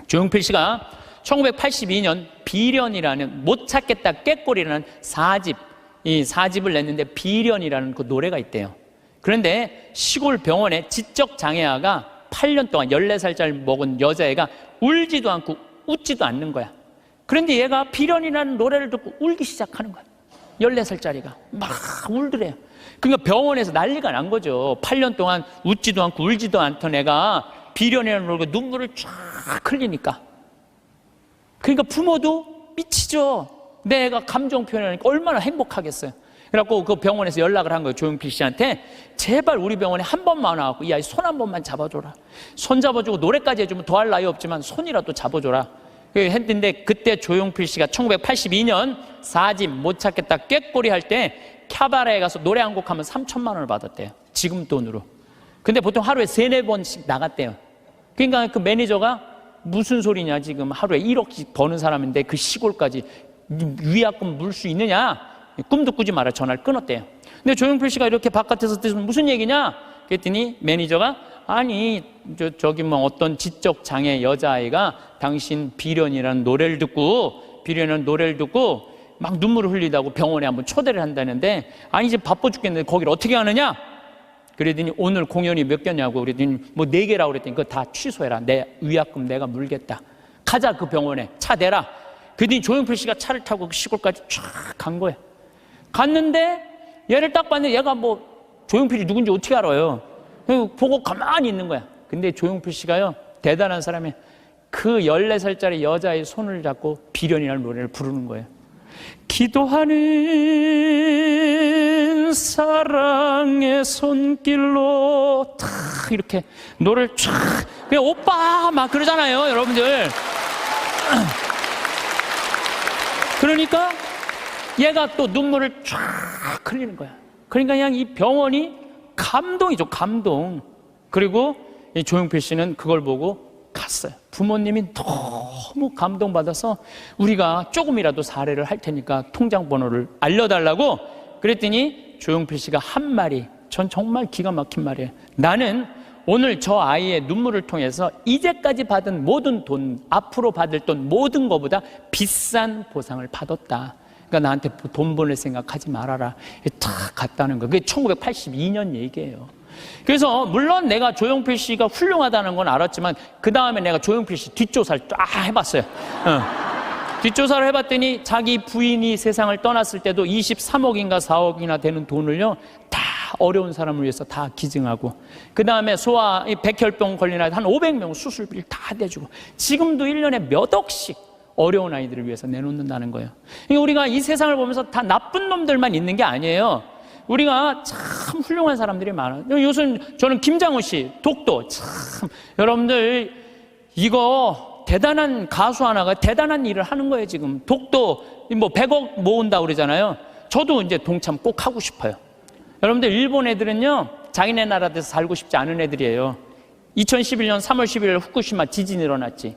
조용필 씨가 1982년 비련이라는 못 찾겠다 꾀꼬리라는 4집, 이 4집을 냈는데 비련이라는 그 노래가 있대요. 그런데 시골 병원에 지적장애아가 8년 동안 14살짜리 먹은 여자애가 울지도 않고 웃지도 않는 거야. 그런데 얘가 비련이라는 노래를 듣고 울기 시작하는 거야. 14살짜리가 막 울더래요. 그러니까 병원에서 난리가 난 거죠. 8년 동안 웃지도 않고 울지도 않던 애가 비련이라는 노래가 눈물을 쫙 흘리니까. 그러니까 부모도 미치죠. 내 애가 감정 표현하니까 얼마나 행복하겠어요. 그래갖고 그 병원에서 연락을 한 거예요. 조용필 씨한테. 제발 우리 병원에 한 번만 와갖고 이 아이 손 한 번만 잡아줘라. 손 잡아주고 노래까지 해주면 더할 나위 없지만 손이라도 잡아줘라. 했는데 그때 조용필 씨가 1982년 4집 못 찾겠다 꾀꼬리 할 때 캬바레에 가서 노래 한 곡 하면 3천만 원을 받았대요. 지금 돈으로. 근데 보통 하루에 3-4번씩 나갔대요. 그러니까 그 매니저가 무슨 소리냐, 지금 하루에 1억씩 버는 사람인데 그 시골까지 위약금 물 수 있느냐? 꿈도 꾸지 마라. 전화를 끊었대요. 근데 조용필 씨가 이렇게 바깥에서 뜨면 무슨 얘기냐? 그랬더니 매니저가 아니 저기 뭐 어떤 지적장애 여자아이가 당신 비련이라는 노래를 듣고 막 눈물을 흘리다고 병원에 한번 초대를 한다는데 아니 이제 바빠 죽겠는데 거기를 어떻게 하느냐? 그랬더니 오늘 공연이 몇 개냐고 그랬더니 뭐 4개라고 그랬더니 그거 다 취소해라. 내 위약금 내가 물겠다. 가자 그 병원에 차 대라. 그랬더니 조용필 씨가 차를 타고 그 시골까지 쫙 간 거예요. 갔는데 얘를 딱 봤는데 얘가 뭐 조용필이 누군지 어떻게 알아요? 보고 가만히 있는 거야. 근데 조용필 씨가요 대단한 사람이에요. 그 14살짜리 여자의 손을 잡고 비련이라는 노래를 부르는 거예요. 기도하는 사랑의 손길로 탁 이렇게 노래를 쫙 그냥 오빠 막 그러잖아요 여러분들. 그러니까 얘가 또 눈물을 쫙 흘리는 거야. 그러니까 그냥 이 병원이 감동이죠, 감동. 그리고 이 조용필 씨는 그걸 보고 갔어요. 부모님이 너무 감동받아서 우리가 조금이라도 사례를 할 테니까 통장 번호를 알려달라고 그랬더니 조용필 씨가 한 말이 전 정말 기가 막힌 말이에요. 나는 오늘 저 아이의 눈물을 통해서 이제까지 받은 모든 돈, 앞으로 받을 돈 모든 것보다 비싼 보상을 받았다. 그러니까 나한테 돈 보낼 생각하지 말아라. 탁 갔다는 거예요. 그게 1982년 얘기예요. 그래서 물론 내가 조용필 씨가 훌륭하다는 건 알았지만 그 다음에 내가 조용필 씨 뒷조사를 쫙 해봤어요. 뒷조사를 해봤더니 자기 부인이 세상을 떠났을 때도 23억인가 4억이나 되는 돈을요 다 어려운 사람을 위해서 다 기증하고 그 다음에 소아 백혈병 걸린 아이 한 500명 수술비를 다 대주고 지금도 1년에 몇 억씩 어려운 아이들을 위해서 내놓는다는 거예요. 그러니까 우리가 이 세상을 보면서 다 나쁜 놈들만 있는 게 아니에요. 우리가 참 훌륭한 사람들이 많아요. 요즘 저는 김장훈 씨 독도 참 여러분들 이거 대단한 가수 하나가 대단한 일을 하는 거예요. 지금 독도 뭐 100억 모은다고 그러잖아요. 저도 이제 동참 꼭 하고 싶어요. 여러분들 일본 애들은요 자기네 나라에서 살고 싶지 않은 애들이에요. 2011년 3월 11일 후쿠시마 지진이 일어났지.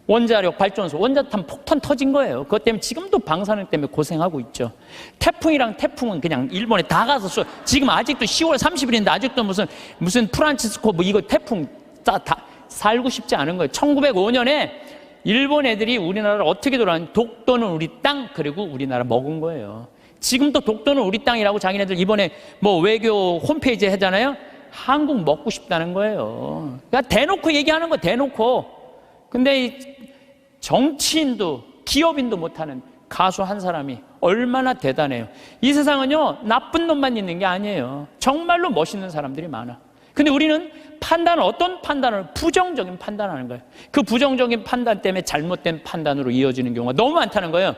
원자력 발전소, 원자탄 폭탄 터진 거예요. 그것 때문에 지금도 방사능 때문에 고생하고 있죠. 태풍은 그냥 일본에 다 가서 지금 아직도 10월 30일인데 아직도 무슨 프란치스코 뭐 이거 태풍 다 살고 싶지 않은 거예요. 1905년에 일본 애들이 우리나라를 어떻게 돌아왔는지 독도는 우리 땅 그리고 우리나라 먹은 거예요. 지금도 독도는 우리 땅이라고 자기네들 이번에 뭐 외교 홈페이지에 하잖아요. 한국 먹고 싶다는 거예요. 그러니까 대놓고 얘기하는 거예요. 대놓고. 근데 이 정치인도 기업인도 못하는 가수 한 사람이 얼마나 대단해요. 이 세상은요 나쁜 놈만 있는 게 아니에요. 정말로 멋있는 사람들이 많아. 근데 우리는 어떤 판단을 부정적인 판단하는 거예요. 그 부정적인 판단 때문에 잘못된 판단으로 이어지는 경우가 너무 많다는 거예요.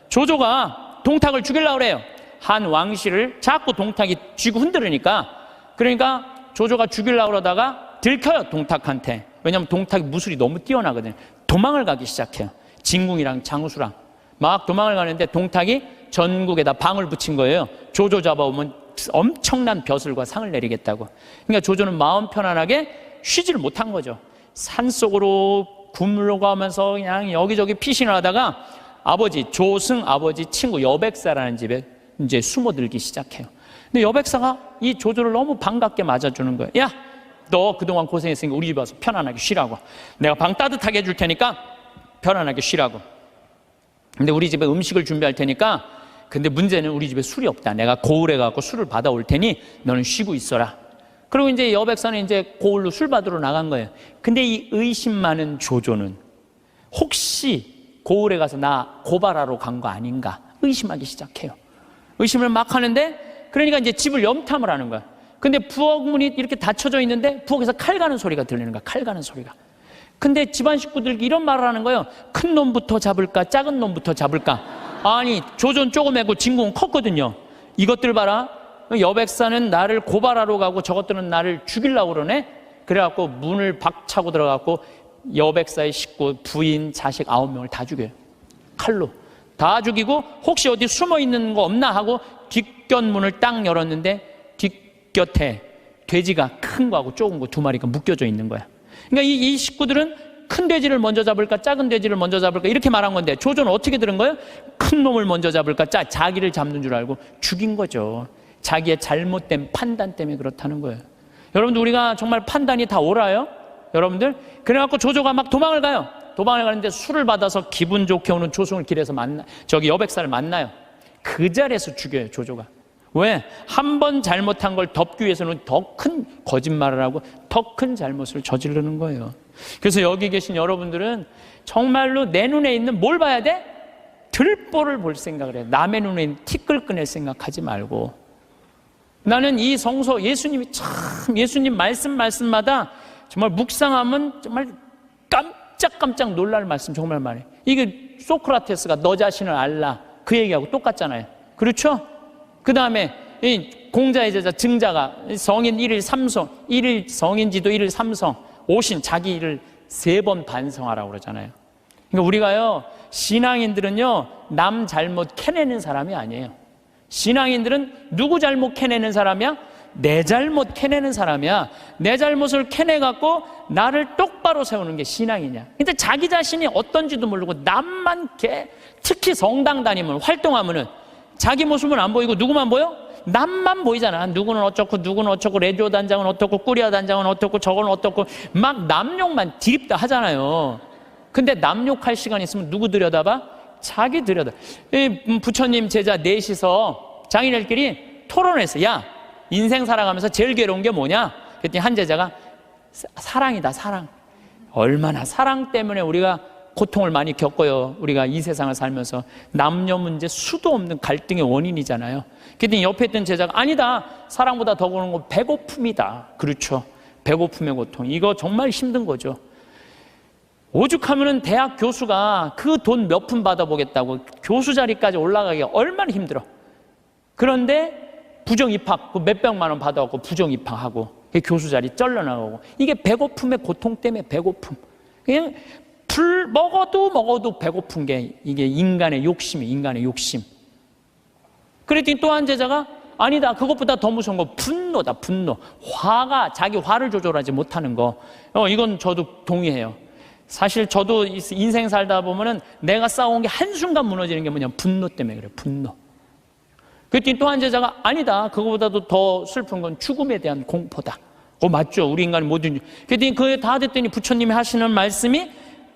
조조가 동탁을 죽이려고 그래요. 한 왕실을 자꾸 동탁이 쥐고 흔들으니까 그러니까 조조가 죽이려고 그러다가 들켜요 동탁한테. 왜냐하면 동탁이 무술이 너무 뛰어나거든요. 도망을 가기 시작해요. 진궁이랑 장수랑. 막 도망을 가는데 동탁이 전국에다 방을 붙인 거예요. 조조 잡아오면 엄청난 벼슬과 상을 내리겠다고. 그러니까 조조는 마음 편안하게 쉬지를 못한 거죠. 산속으로 굶으려가면서 그냥 여기저기 피신을 하다가 아버지 조승 아버지 친구 여백사라는 집에 이제 숨어들기 시작해요. 근데 여백사가 이 조조를 너무 반갑게 맞아주는 거예요. 야, 너 그동안 고생했으니까 우리 집에 와서 편안하게 쉬라고. 내가 방 따뜻하게 해줄 테니까 편안하게 쉬라고. 근데 우리 집에 음식을 준비할 테니까, 근데 문제는 우리 집에 술이 없다. 내가 고을에 가서 술을 받아올 테니 너는 쉬고 있어라. 그리고 이제 여백사는 이제 고을로 술 받으러 나간 거예요. 근데 이 의심 많은 조조는 혹시 고을에 가서 나 고발하러 간 거 아닌가 의심하기 시작해요. 의심을 막 하는데, 그러니까 이제 집을 염탐을 하는 거야. 근데 부엌 문이 이렇게 닫혀져 있는데 부엌에서 칼 가는 소리가 들리는 거야. 칼 가는 소리가. 근데 집안 식구들 이런 말을 하는 거예요. 큰 놈부터 잡을까 작은 놈부터 잡을까. 아니 조조는 조그매고 진공은 컸거든요. 이것들 봐라. 여백사는 나를 고발하러 가고 저것들은 나를 죽이려고 그러네. 그래갖고 문을 박차고 들어가고 여백사의 식구 부인 자식 9명을 다 죽여요. 칼로 다 죽이고 혹시 어디 숨어 있는 거 없나 하고 뒷곁문을 딱 열었는데 뒷곁에 돼지가 큰 거하고 조금 거 2마리가 묶여져 있는 거야. 그러니까 이 식구들은 큰 돼지를 먼저 잡을까 작은 돼지를 먼저 잡을까 이렇게 말한 건데, 조조는 어떻게 들은 거예요? 큰 놈을 먼저 잡을까 자기를 잡는 줄 알고 죽인 거죠. 자기의 잘못된 판단 때문에 그렇다는 거예요. 여러분들, 우리가 정말 판단이 다 옳아요? 여러분들? 그래갖고 조조가 막 도망을 가요. 도망을 가는데 술을 받아서 기분 좋게 오는 조승을 길에서 여백사를 만나요. 그 자리에서 죽여요, 조조가. 왜? 한 번 잘못한 걸 덮기 위해서는 더 큰 거짓말을 하고 더 큰 잘못을 저지르는 거예요. 그래서 여기 계신 여러분들은 정말로 내 눈에 있는 뭘 봐야 돼? 들보를 볼 생각을 해요. 남의 눈에 있는 티끌 꺼낼 생각하지 말고. 나는 이 성서 예수님이 참, 예수님 말씀마다 정말 묵상하면 정말 깜짝깜짝 놀랄 말씀 정말 많아요. 이게 소크라테스가 너 자신을 알라 그 얘기하고 똑같잖아요. 그렇죠? 그 다음에 공자의 제자 증자가 성인 1일 3성, 1일 성인지도 1일 3성, 오신 자기 일을 3번 반성하라고 그러잖아요. 그러니까 우리가요, 신앙인들은요, 남 잘못 캐내는 사람이 아니에요. 신앙인들은 누구 잘못 캐내는 사람이야? 내 잘못 캐내는 사람이야. 내 잘못을 캐내갖고 나를 똑바로 세우는 게 신앙이냐. 근데 자기 자신이 어떤지도 모르고 남만 특히 성당 다니면, 활동하면은 자기 모습은 안 보이고 누구만 보여? 남만 보이잖아. 누구는 어쩌고 누구는 어쩌고, 레조 단장은 어떻고 꾸리아 단장은 어떻고 저건 어떻고 막 남욕만 디립다 하잖아요. 근데 남욕할 시간 있으면 누구 들여다봐? 자기 들여다. 부처님 제자 넷이서 장인들끼리 토론했어. 야, 인생 살아가면서 제일 괴로운 게 뭐냐? 그랬더니 한 제자가 사랑이다, 사랑. 얼마나 사랑 때문에 우리가 고통을 많이 겪어요. 우리가 이 세상을 살면서 남녀 문제 수도 없는 갈등의 원인이잖아요. 그랬더니 옆에 있던 제자가 아니다, 사랑보다 더 그런 건 배고픔이다. 그렇죠, 배고픔의 고통. 이거 정말 힘든 거죠. 오죽하면은 대학 교수가 그 돈 몇 푼 받아보겠다고 교수 자리까지 올라가기가 얼마나 힘들어. 그런데 부정 입학 몇백만 원 받아갖고 부정 입학하고 교수 자리 쩔러나가고, 이게 배고픔의 고통 때문에 배고픔. 그냥 먹어도 배고픈 게 이게 인간의 욕심이, 인간의 욕심. 그랬더니 또 한 제자가 아니다, 그것보다 더 무서운 거 분노다, 분노. 화가, 자기 화를 조절하지 못하는 거. 이건 저도 동의해요. 사실 저도 인생 살다 보면은 내가 싸운 게 한순간 무너지는 게 뭐냐, 분노 때문에 그래요, 분노. 그랬더니 또 한 제자가 아니다, 그거보다도 더 슬픈 건 죽음에 대한 공포다. 맞죠, 우리 인간이 모든. 그랬더니 그게 다 됐더니 부처님이 하시는 말씀이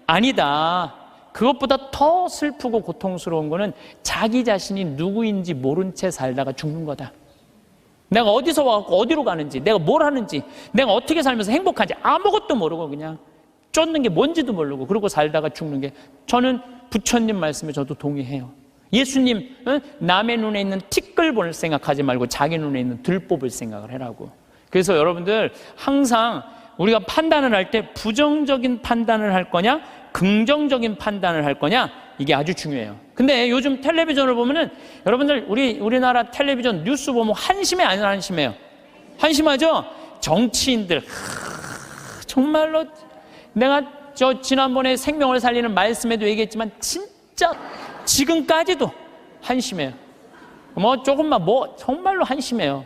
아니다, 그것보다 더 슬프고 고통스러운 거는 자기 자신이 누구인지 모른 채 살다가 죽는 거다. 내가 어디서 와갖고 어디로 가는지, 내가 뭘 하는지, 내가 어떻게 살면서 행복한지 아무것도 모르고 그냥 쫓는 게 뭔지도 모르고 그러고 살다가 죽는 게, 저는 부처님 말씀에 저도 동의해요. 예수님, 남의 눈에 있는 티끌 볼 생각하지 말고 자기 눈에 있는 들뽑을 생각을 해라고. 그래서 여러분들 항상 우리가 판단을 할 때 부정적인 판단을 할 거냐 긍정적인 판단을 할 거냐, 이게 아주 중요해요. 근데 요즘 텔레비전을 보면은 여러분들, 우리나라 텔레비전 뉴스 보면 한심해 안 한심해요? 한심하죠? 정치인들 정말로, 내가 지난번에 생명을 살리는 말씀에도 얘기했지만 진짜 지금까지도 한심해요. 뭐 조금만 뭐 정말로 한심해요.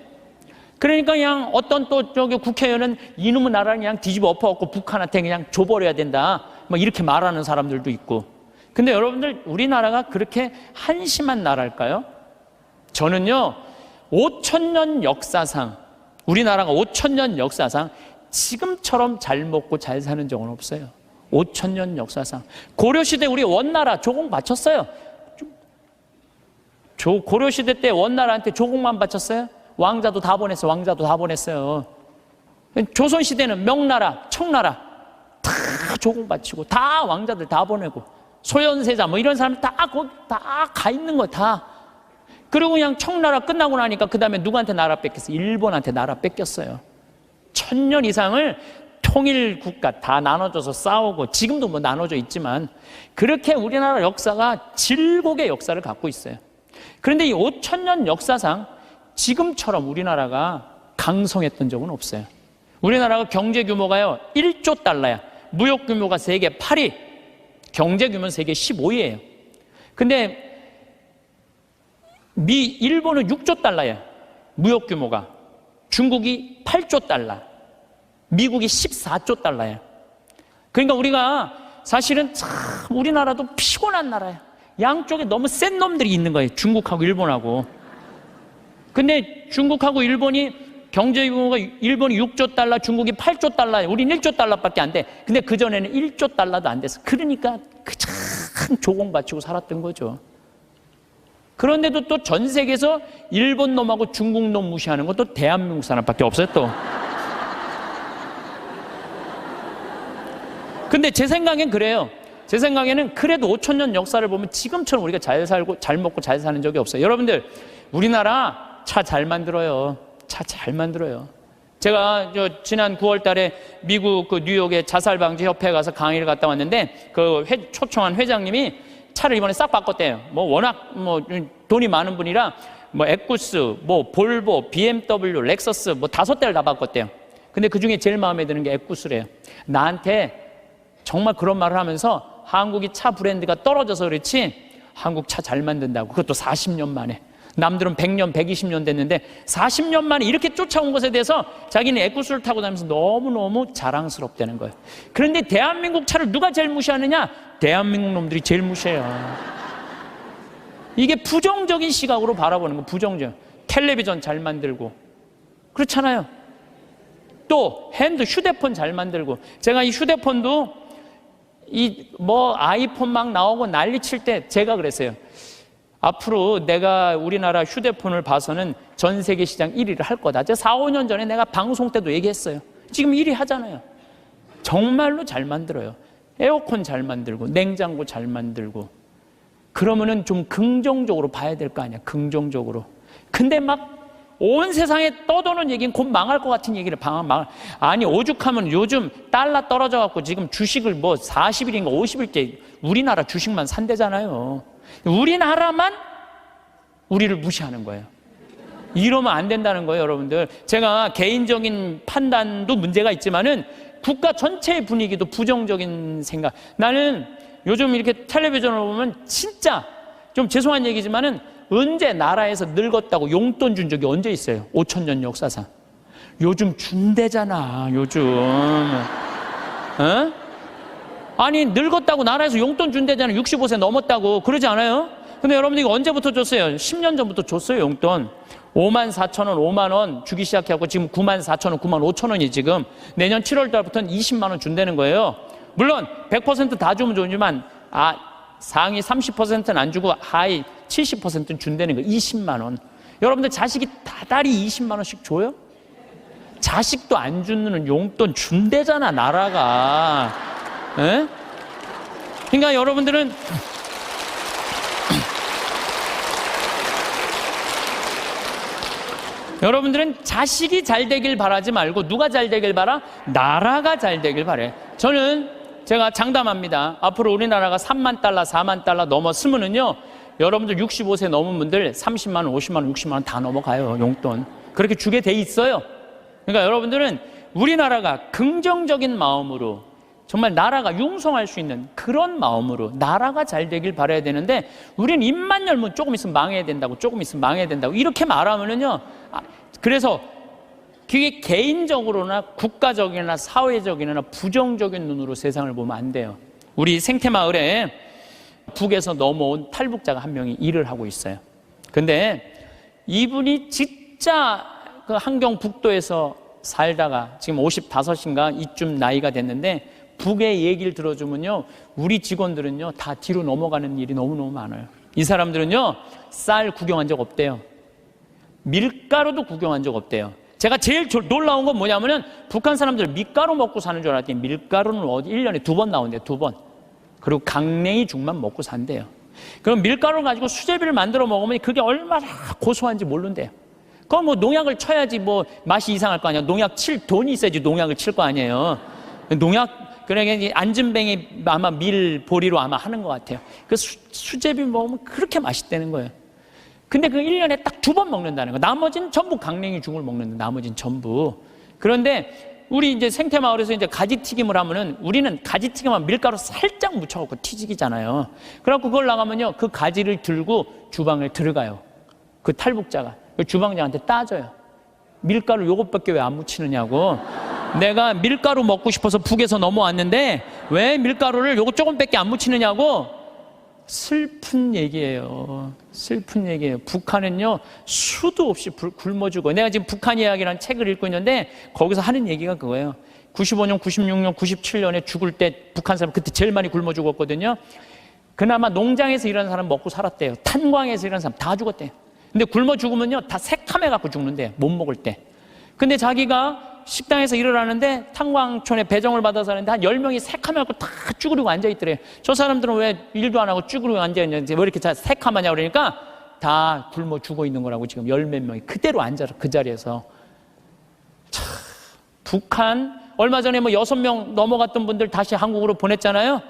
그러니까 그냥 어떤 또 저기 국회의원은 이놈의 나라를 그냥 뒤집어 엎어갖고 북한한테 그냥 줘버려야 된다, 뭐 이렇게 말하는 사람들도 있고. 근데 여러분들, 우리나라가 그렇게 한심한 나라일까요? 저는요, 5,000년 역사상, 우리나라가 5,000년 역사상 지금처럼 잘 먹고 잘 사는 적은 없어요. 5,000년 역사상. 고려시대 우리 원나라 조공 바쳤어요. 고려시대 때 원나라한테 조공만 바쳤어요? 왕자도 다 보냈어요. 왕자도 다 보냈어요. 조선시대는 명나라, 청나라 다 조공 바치고 다 왕자들 다 보내고 소현세자 뭐 이런 사람 다 거기 다 가 있는 거야, 다. 그리고 그냥 청나라 끝나고 나니까 그 다음에 누구한테 나라 뺏겼어요? 일본한테 나라 뺏겼어요. 1000년 이상을 통일 국가 다 나눠줘서 싸우고, 지금도 뭐 나눠져 있지만 그렇게 우리나라 역사가 질곡의 역사를 갖고 있어요. 그런데 이 5,000년 역사상 지금처럼 우리나라가 강성했던 적은 없어요. 우리나라가 경제 규모가요 1조 달러야. 무역 규모가 세계 8위, 경제 규모는 세계 15위예요. 근데 일본은 6조 달러야, 무역 규모가. 중국이 8조 달러, 미국이 14조 달러야. 그러니까 우리가 사실은 참 우리나라도 피곤한 나라야. 양쪽에 너무 센 놈들이 있는 거예요, 중국하고 일본하고. 근데 중국하고 일본이 경제 규모가, 일본이 6조 달러, 중국이 8조 달러예요. 우린 1조 달러밖에 안 돼. 근데 그전에는 1조 달러도 안 됐어. 그러니까 참 조공 바치고 살았던 거죠. 그런데도 또 전 세계에서 일본 놈하고 중국 놈 무시하는 것도 대한민국 사람밖에 없어요, 또. 근데 제 생각엔 그래요. 제 생각에는 그래도 5,000년 역사를 보면 지금처럼 우리가 잘 살고 잘 먹고 잘 사는 적이 없어요. 여러분들, 우리나라 차 잘 만들어요. 차 잘 만들어요. 제가 지난 9월 달에 미국 그 뉴욕의 자살방지협회에 가서 강의를 갔다 왔는데, 그 초청한 회장님이 차를 이번에 싹 바꿨대요. 뭐 워낙 뭐 돈이 많은 분이라 뭐 에쿠스, 뭐 볼보, BMW, 렉서스 뭐 5대를 다 바꿨대요. 근데 그 중에 제일 마음에 드는 게 에쿠스래요. 나한테 정말 그런 말을 하면서 한국이 차 브랜드가 떨어져서 그렇지 한국 차 잘 만든다고. 그것도 40년 만에. 남들은 100년, 120년 됐는데 40년 만에 이렇게 쫓아온 것에 대해서 자기는 에쿠스를 타고 다니면서 너무너무 자랑스럽다는 거예요. 그런데 대한민국 차를 누가 제일 무시하느냐? 대한민국 놈들이 제일 무시해요. 이게 부정적인 시각으로 바라보는 거, 부정적. 텔레비전 잘 만들고 그렇잖아요. 또 휴대폰 잘 만들고. 제가 이 휴대폰도 뭐 아이폰 막 나오고 난리 칠 때 제가 그랬어요. 앞으로 내가 우리나라 휴대폰을 봐서는 전 세계 시장 1위를 할 거다. 제가 4, 5년 전에 내가 방송 때도 얘기했어요. 지금 1위 하잖아요. 정말로 잘 만들어요. 에어컨 잘 만들고 냉장고 잘 만들고. 그러면은 좀 긍정적으로 봐야 될 거 아니야, 긍정적으로. 근데 막 온 세상에 떠도는 얘기는 곧 망할 것 같은 얘기를 아니 오죽하면 요즘 달러 떨어져 갖고 지금 주식을 뭐 40일인가 50일째 우리나라 주식만 산대잖아요. 우리나라만 우리를 무시하는 거예요. 이러면 안 된다는 거예요, 여러분들. 제가 개인적인 판단도 문제가 있지만은 국가 전체의 분위기도 부정적인 생각. 나는 요즘 이렇게 텔레비전을 보면 진짜 좀 죄송한 얘기지만은 언제 나라에서 늙었다고 용돈 준 적이 언제 있어요? 5,000년 역사상. 요즘 준대잖아, 요즘. 어? 아니, 늙었다고 나라에서 용돈 준대잖아. 65세 넘었다고. 그러지 않아요? 근데 여러분들 이거 언제부터 줬어요? 10년 전부터 줬어요, 용돈. 54,000원, 5만원 주기 시작하고 지금 94,000원, 95,000원이 지금 내년 7월 달부터는 20만원 준다는 거예요. 물론 100% 다 주면 좋지만 상위 30%는 안 주고 하위 70%는 준다는 거. 20만원. 여러분들 자식이 다달이 20만원씩 줘요? 자식도 안 주는 용돈 준대잖아, 나라가. 에? 그러니까 여러분들은 여러분들은 자식이 잘 되길 바라지 말고 누가 잘 되길 바라? 나라가 잘 되길 바래. 제가 장담합니다. 앞으로 우리나라가 3만 달러, 4만 달러 넘었으면은요, 여러분들 65세 넘은 분들 30만 원, 50만 원, 60만 원 다 넘어가요, 용돈. 그렇게 주게 돼 있어요. 그러니까 여러분들은 우리나라가 긍정적인 마음으로 정말 나라가 융성할 수 있는 그런 마음으로 나라가 잘 되길 바라야 되는데, 우리는 입만 열면 조금 있으면 망해야 된다고, 조금 있으면 망해야 된다고 이렇게 말하면은요, 그래서 그게 개인적으로나 국가적이나 사회적이나 부정적인 눈으로 세상을 보면 안 돼요. 우리 생태마을에 북에서 넘어온 탈북자가 한 명이 일을 하고 있어요. 근데 이분이 진짜 그 함경북도에서 살다가 지금 55인가 이쯤 나이가 됐는데, 북의 얘기를 들어주면요, 우리 직원들은요 다 뒤로 넘어가는 일이 너무너무 많아요. 이 사람들은요 쌀 구경한 적 없대요. 밀가루도 구경한 적 없대요. 제가 제일 놀라운 건 뭐냐면은, 북한 사람들 밀가루 먹고 사는 줄 알았더니 밀가루는 1년에 2번 나온대요. 2번. 그리고 강냉이 죽만 먹고 산대요. 그럼 밀가루를 가지고 수제비를 만들어 먹으면 그게 얼마나 고소한지 모른대요. 그건 뭐 농약을 쳐야지 뭐 맛이 이상할 거 아니에요. 농약 칠 돈이 있어야지 농약을 칠 거 아니에요. 그러니까 안진뱅이 아마 밀보리로 아마 하는 것 같아요. 그 수제비 먹으면 그렇게 맛있다는 거예요. 근데 그 1년에 딱 2번 먹는다는 거. 나머지는 전부 강냉이 죽을 먹는데, 나머지는 전부. 그런데 우리 이제 생태마을에서 이제 가지튀김을 하면은, 우리는 가지튀김하면 밀가루 살짝 묻혀갖고 튀기잖아요. 그래갖고 그걸 나가면요, 그 가지를 들고 주방에 들어가요. 그 탈북자가. 그 주방장한테 따져요. 밀가루 요것밖에 왜 안 묻히느냐고. 내가 밀가루 먹고 싶어서 북에서 넘어왔는데 왜 밀가루를 요거 조금밖에 안 묻히느냐고. 슬픈 얘기예요. 슬픈 얘기예요. 북한은요 수도 없이 굶어 죽어. 내가 지금 북한 이야기라는 책을 읽고 있는데 거기서 하는 얘기가 그거예요. 95년, 96년, 97년에 죽을 때 북한 사람 그때 제일 많이 굶어 죽었거든요. 그나마 농장에서 일하는 사람 먹고 살았대요. 탄광에서 일하는 사람 다 죽었대요. 근데 굶어 죽으면요 다 새카매 갖고 죽는데, 못 먹을 때. 근데 자기가 식당에서 일을 하는데 탄광촌에 배정을 받아서 하는데 한 10명이 새카매갖고 다 쭈그리고 앉아있더래요. 저 사람들은 왜 일도 안 하고 쭈그리고 앉아있는지, 왜 이렇게 다 새카마냐 그러니까 다 굶어 죽어 있는 거라고. 지금 10몇 명이 그대로 앉아서 그 자리에서. 참, 북한 얼마 전에 뭐 6명 넘어갔던 분들 다시 한국으로 보냈잖아요.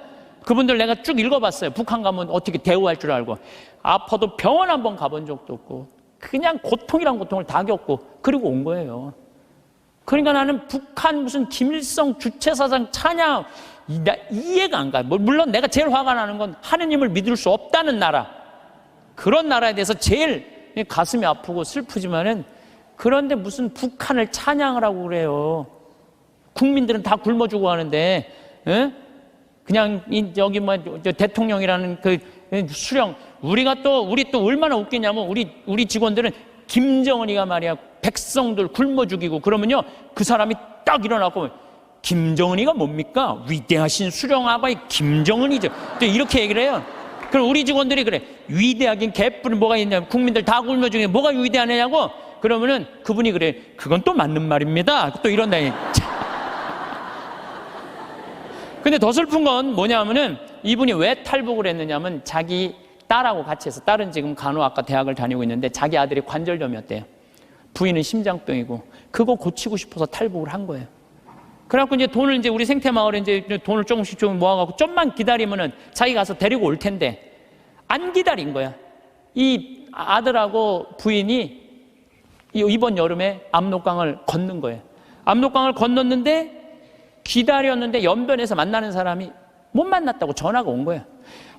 그분들 내가 쭉 읽어봤어요. 북한 가면 어떻게 대우할 줄 알고. 아파도 병원 한번 가본 적도 없고 그냥 고통이란 고통을 다 겪고 그리고 온 거예요. 그러니까 나는 북한 무슨 김일성 주체사상 찬양 이해가 안 가요. 물론 내가 제일 화가 나는 건 하느님을 믿을 수 없다는 나라, 그런 나라에 대해서 제일 가슴이 아프고 슬프지만은, 그런데 무슨 북한을 찬양을 하고 그래요. 국민들은 다 굶어 죽어 하는데, 에? 그냥 여기 뭐 대통령이라는 그 수령, 우리 또 얼마나 웃기냐면, 우리 직원들은 김정은이가 말이야 백성들 굶어 죽이고 그러면요 그 사람이 딱 일어나고, 김정은이가 뭡니까? 위대하신 수령아바의 김정은이죠. 또 이렇게 얘기를 해요. 그럼 우리 직원들이 그래, 위대하긴 개뿔이 뭐가 있냐, 국민들 다 굶어 죽이는데 뭐가 위대하냐고. 그러면은 그분이 그래, 그건 또 맞는 말입니다. 또 이런다. 근데 더 슬픈 건 뭐냐면은, 이분이 왜 탈북을 했느냐면 자기 딸하고 같이 해서, 딸은 지금 간호학과 대학을 다니고 있는데 자기 아들이 관절염이었대요. 부인은 심장병이고 그거 고치고 싶어서 탈북을 한 거예요. 그래갖고 이제 돈을 이제 우리 생태마을에 이제 돈을 조금씩 좀 모아갖고 좀만 기다리면은 자기 가서 데리고 올 텐데 안 기다린 거야. 이 아들하고 부인이 이번 여름에 압록강을 건넌 거예요. 압록강을 건넜는데 기다렸는데 연변에서 만나는 사람이 못 만났다고 전화가 온 거예요.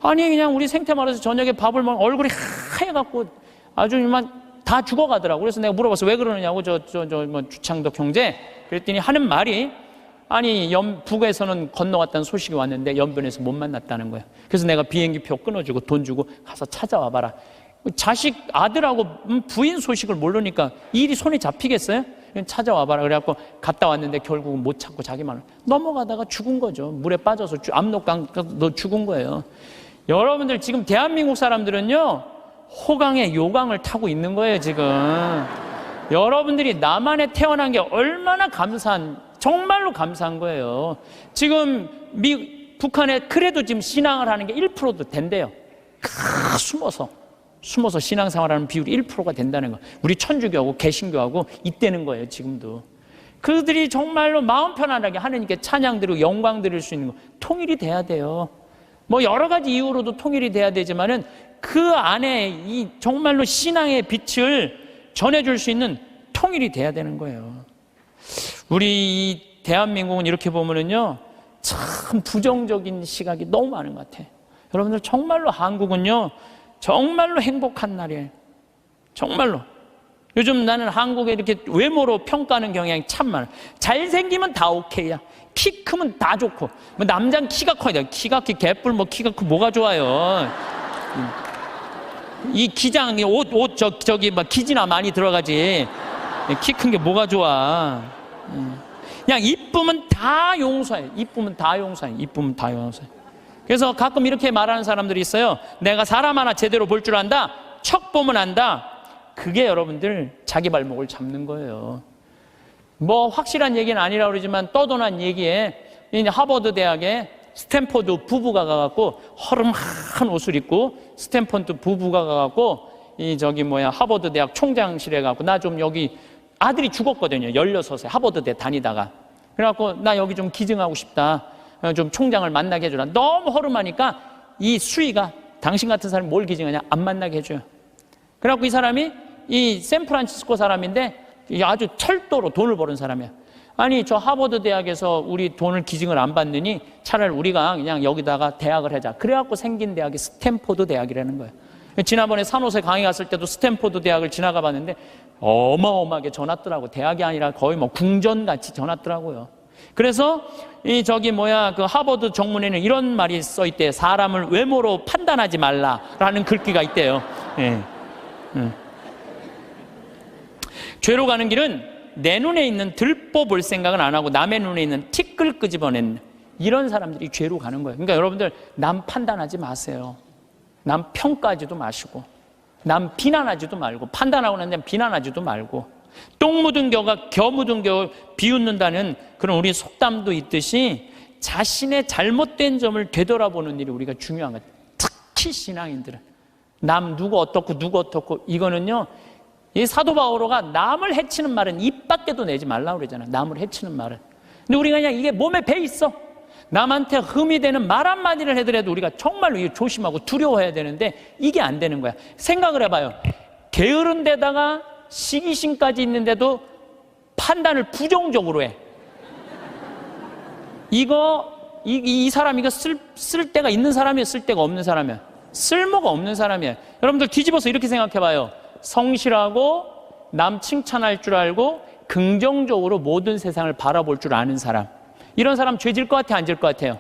아니 그냥 우리 생태마을에서 저녁에 밥을 먹으면 얼굴이 하얘갖고 아주 이만 다 죽어가더라고. 그래서 내가 물어봤어. 왜 그러느냐고. 뭐 주창덕 형제. 그랬더니 하는 말이, 아니 북에서는 건너갔다는 소식이 왔는데 연변에서 못 만났다는 거야. 그래서 내가 비행기표 끊어주고 돈 주고 가서 찾아와 봐라. 자식 아들하고 부인 소식을 모르니까 일이 손에 잡히겠어요? 찾아와 봐라. 그래갖고 갔다 왔는데 결국은 못 찾고 자기만 넘어가다가 죽은 거죠. 물에 빠져서 압록강 너 죽은 거예요. 여러분들 지금 대한민국 사람들은요 호강에 요강을 타고 있는 거예요. 지금 여러분들이 남한에 태어난 게 얼마나 정말로 감사한 거예요. 지금 북한에 그래도 지금 신앙을 하는 게 1%도 된대요. 숨어서 신앙생활하는 비율이 1%가 된다는 거. 우리 천주교하고 개신교하고 있다는 거예요. 지금도 그들이 정말로 마음 편안하게 하느님께 찬양 드리고 영광 드릴 수 있는 거, 통일이 돼야 돼요. 뭐 여러 가지 이유로도 통일이 돼야 되지만은 그 안에 이 정말로 신앙의 빛을 전해줄 수 있는 통일이 돼야 되는 거예요. 우리 대한민국은 이렇게 보면은요, 참 부정적인 시각이 너무 많은 것 같아요. 여러분들 정말로 한국은요, 정말로 행복한 나라예요. 정말로. 요즘 나는 한국에 이렇게 외모로 평가하는 경향이 참 많아. 잘생기면 다 오케이야. 키 크면 다 좋고. 뭐 남자는 키가 커야 돼. 키가 키 개뿔 뭐 키가 크 뭐가 좋아요. 이 기장 옷 저기 막 기지나 많이 들어가지. 키 큰 게 뭐가 좋아. 그냥 이쁘면 다 용서해. 이쁘면 다 용서해. 이쁘면 다 용서해. 그래서 가끔 이렇게 말하는 사람들이 있어요. 내가 사람 하나 제대로 볼 줄 안다. 척 보면 안다. 그게 여러분들 자기 발목을 잡는 거예요. 뭐 확실한 얘기는 아니라 그러지만 떠도난 얘기에 이제 하버드 대학에 스탠포드 부부가 가갖고 허름한 옷을 입고 스탠포드 부부가 가갖고 이 저기 뭐야 하버드 대학 총장실에 가갖고 나 좀 여기 아들이 죽었거든요. 16세 하버드대 다니다가. 그래갖고 나 여기 좀 기증하고 싶다. 좀 총장을 만나게 해주라. 너무 허름하니까 이 수위가 당신 같은 사람이 뭘 기증하냐? 안 만나게 해줘요. 그래갖고 이 사람이 이 샌프란시스코 사람인데 아주 철도로 돈을 버는 사람이야. 아니 저 하버드 대학에서 우리 돈을 기증을 안 받느니 차라리 우리가 그냥 여기다가 대학을 하자. 그래갖고 생긴 대학이 스탠포드 대학이라는 거예요. 지난번에 산호세 강의 갔을 때도 스탠포드 대학을 지나가 봤는데 어마어마하게 전화더라고. 대학이 아니라 거의 뭐 궁전같이 전화더라고요. 그래서 이 저기 뭐야 그 하버드 정문에는 이런 말이 써 있대. 사람을 외모로 판단하지 말라라는 글귀가 있대요. 예. 죄로 가는 길은 내 눈에 있는 들보 볼 생각은 안 하고 남의 눈에 있는 티끌 끄집어낸 이런 사람들이 죄로 가는 거예요. 그러니까 여러분들 남 판단하지 마세요. 남 평가하지도 마시고 남 비난하지도 말고 판단하고 난 다음에 비난하지도 말고 똥 묻은 겨 묻은 겨 비웃는다는 그런 우리 속담도 있듯이 자신의 잘못된 점을 되돌아보는 일이 우리가 중요한 거예요. 특히 신앙인들은 남 누구 어떻고 이거는요 이 사도 바오로가 남을 해치는 말은 입 밖에도 내지 말라고 그러잖아요. 남을 해치는 말은. 근데 우리가 그냥 이게 몸에 배 있어. 남한테 흠이 되는 말 한마디를 해더라도 우리가 정말로 이거 조심하고 두려워해야 되는데 이게 안 되는 거야. 생각을 해봐요. 게으른 데다가 시기심까지 있는데도 판단을 부정적으로 해. 이 사람 이거 쓸 데가 있는 사람이야, 쓸 데가 없는 사람이야. 쓸모가 없는 사람이야. 여러분들 뒤집어서 이렇게 생각해봐요. 성실하고 남 칭찬할 줄 알고 긍정적으로 모든 세상을 바라볼 줄 아는 사람. 이런 사람 죄 질 것 같아, 안 질 것 같아요?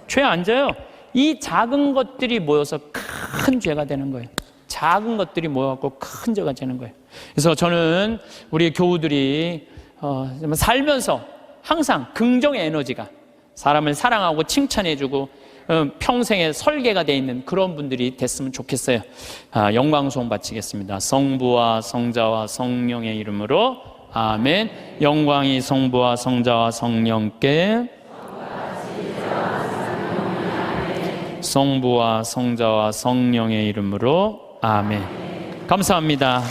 죄 안 져요. 이 작은 것들이 모여서 큰 죄가 되는 거예요. 작은 것들이 모여갖고 큰 죄가 되는 거예요. 그래서 저는 우리 교우들이 살면서 항상 긍정의 에너지가 사람을 사랑하고 칭찬해주고 평생의 설계가 되어 있는 그런 분들이 됐으면 좋겠어요. 영광송 바치겠습니다. 성부와 성자와 성령의 이름으로 아멘. 영광이 성부와 성자와 성령께, 성부와 성자와 성령의 이름으로 아멘. 감사합니다.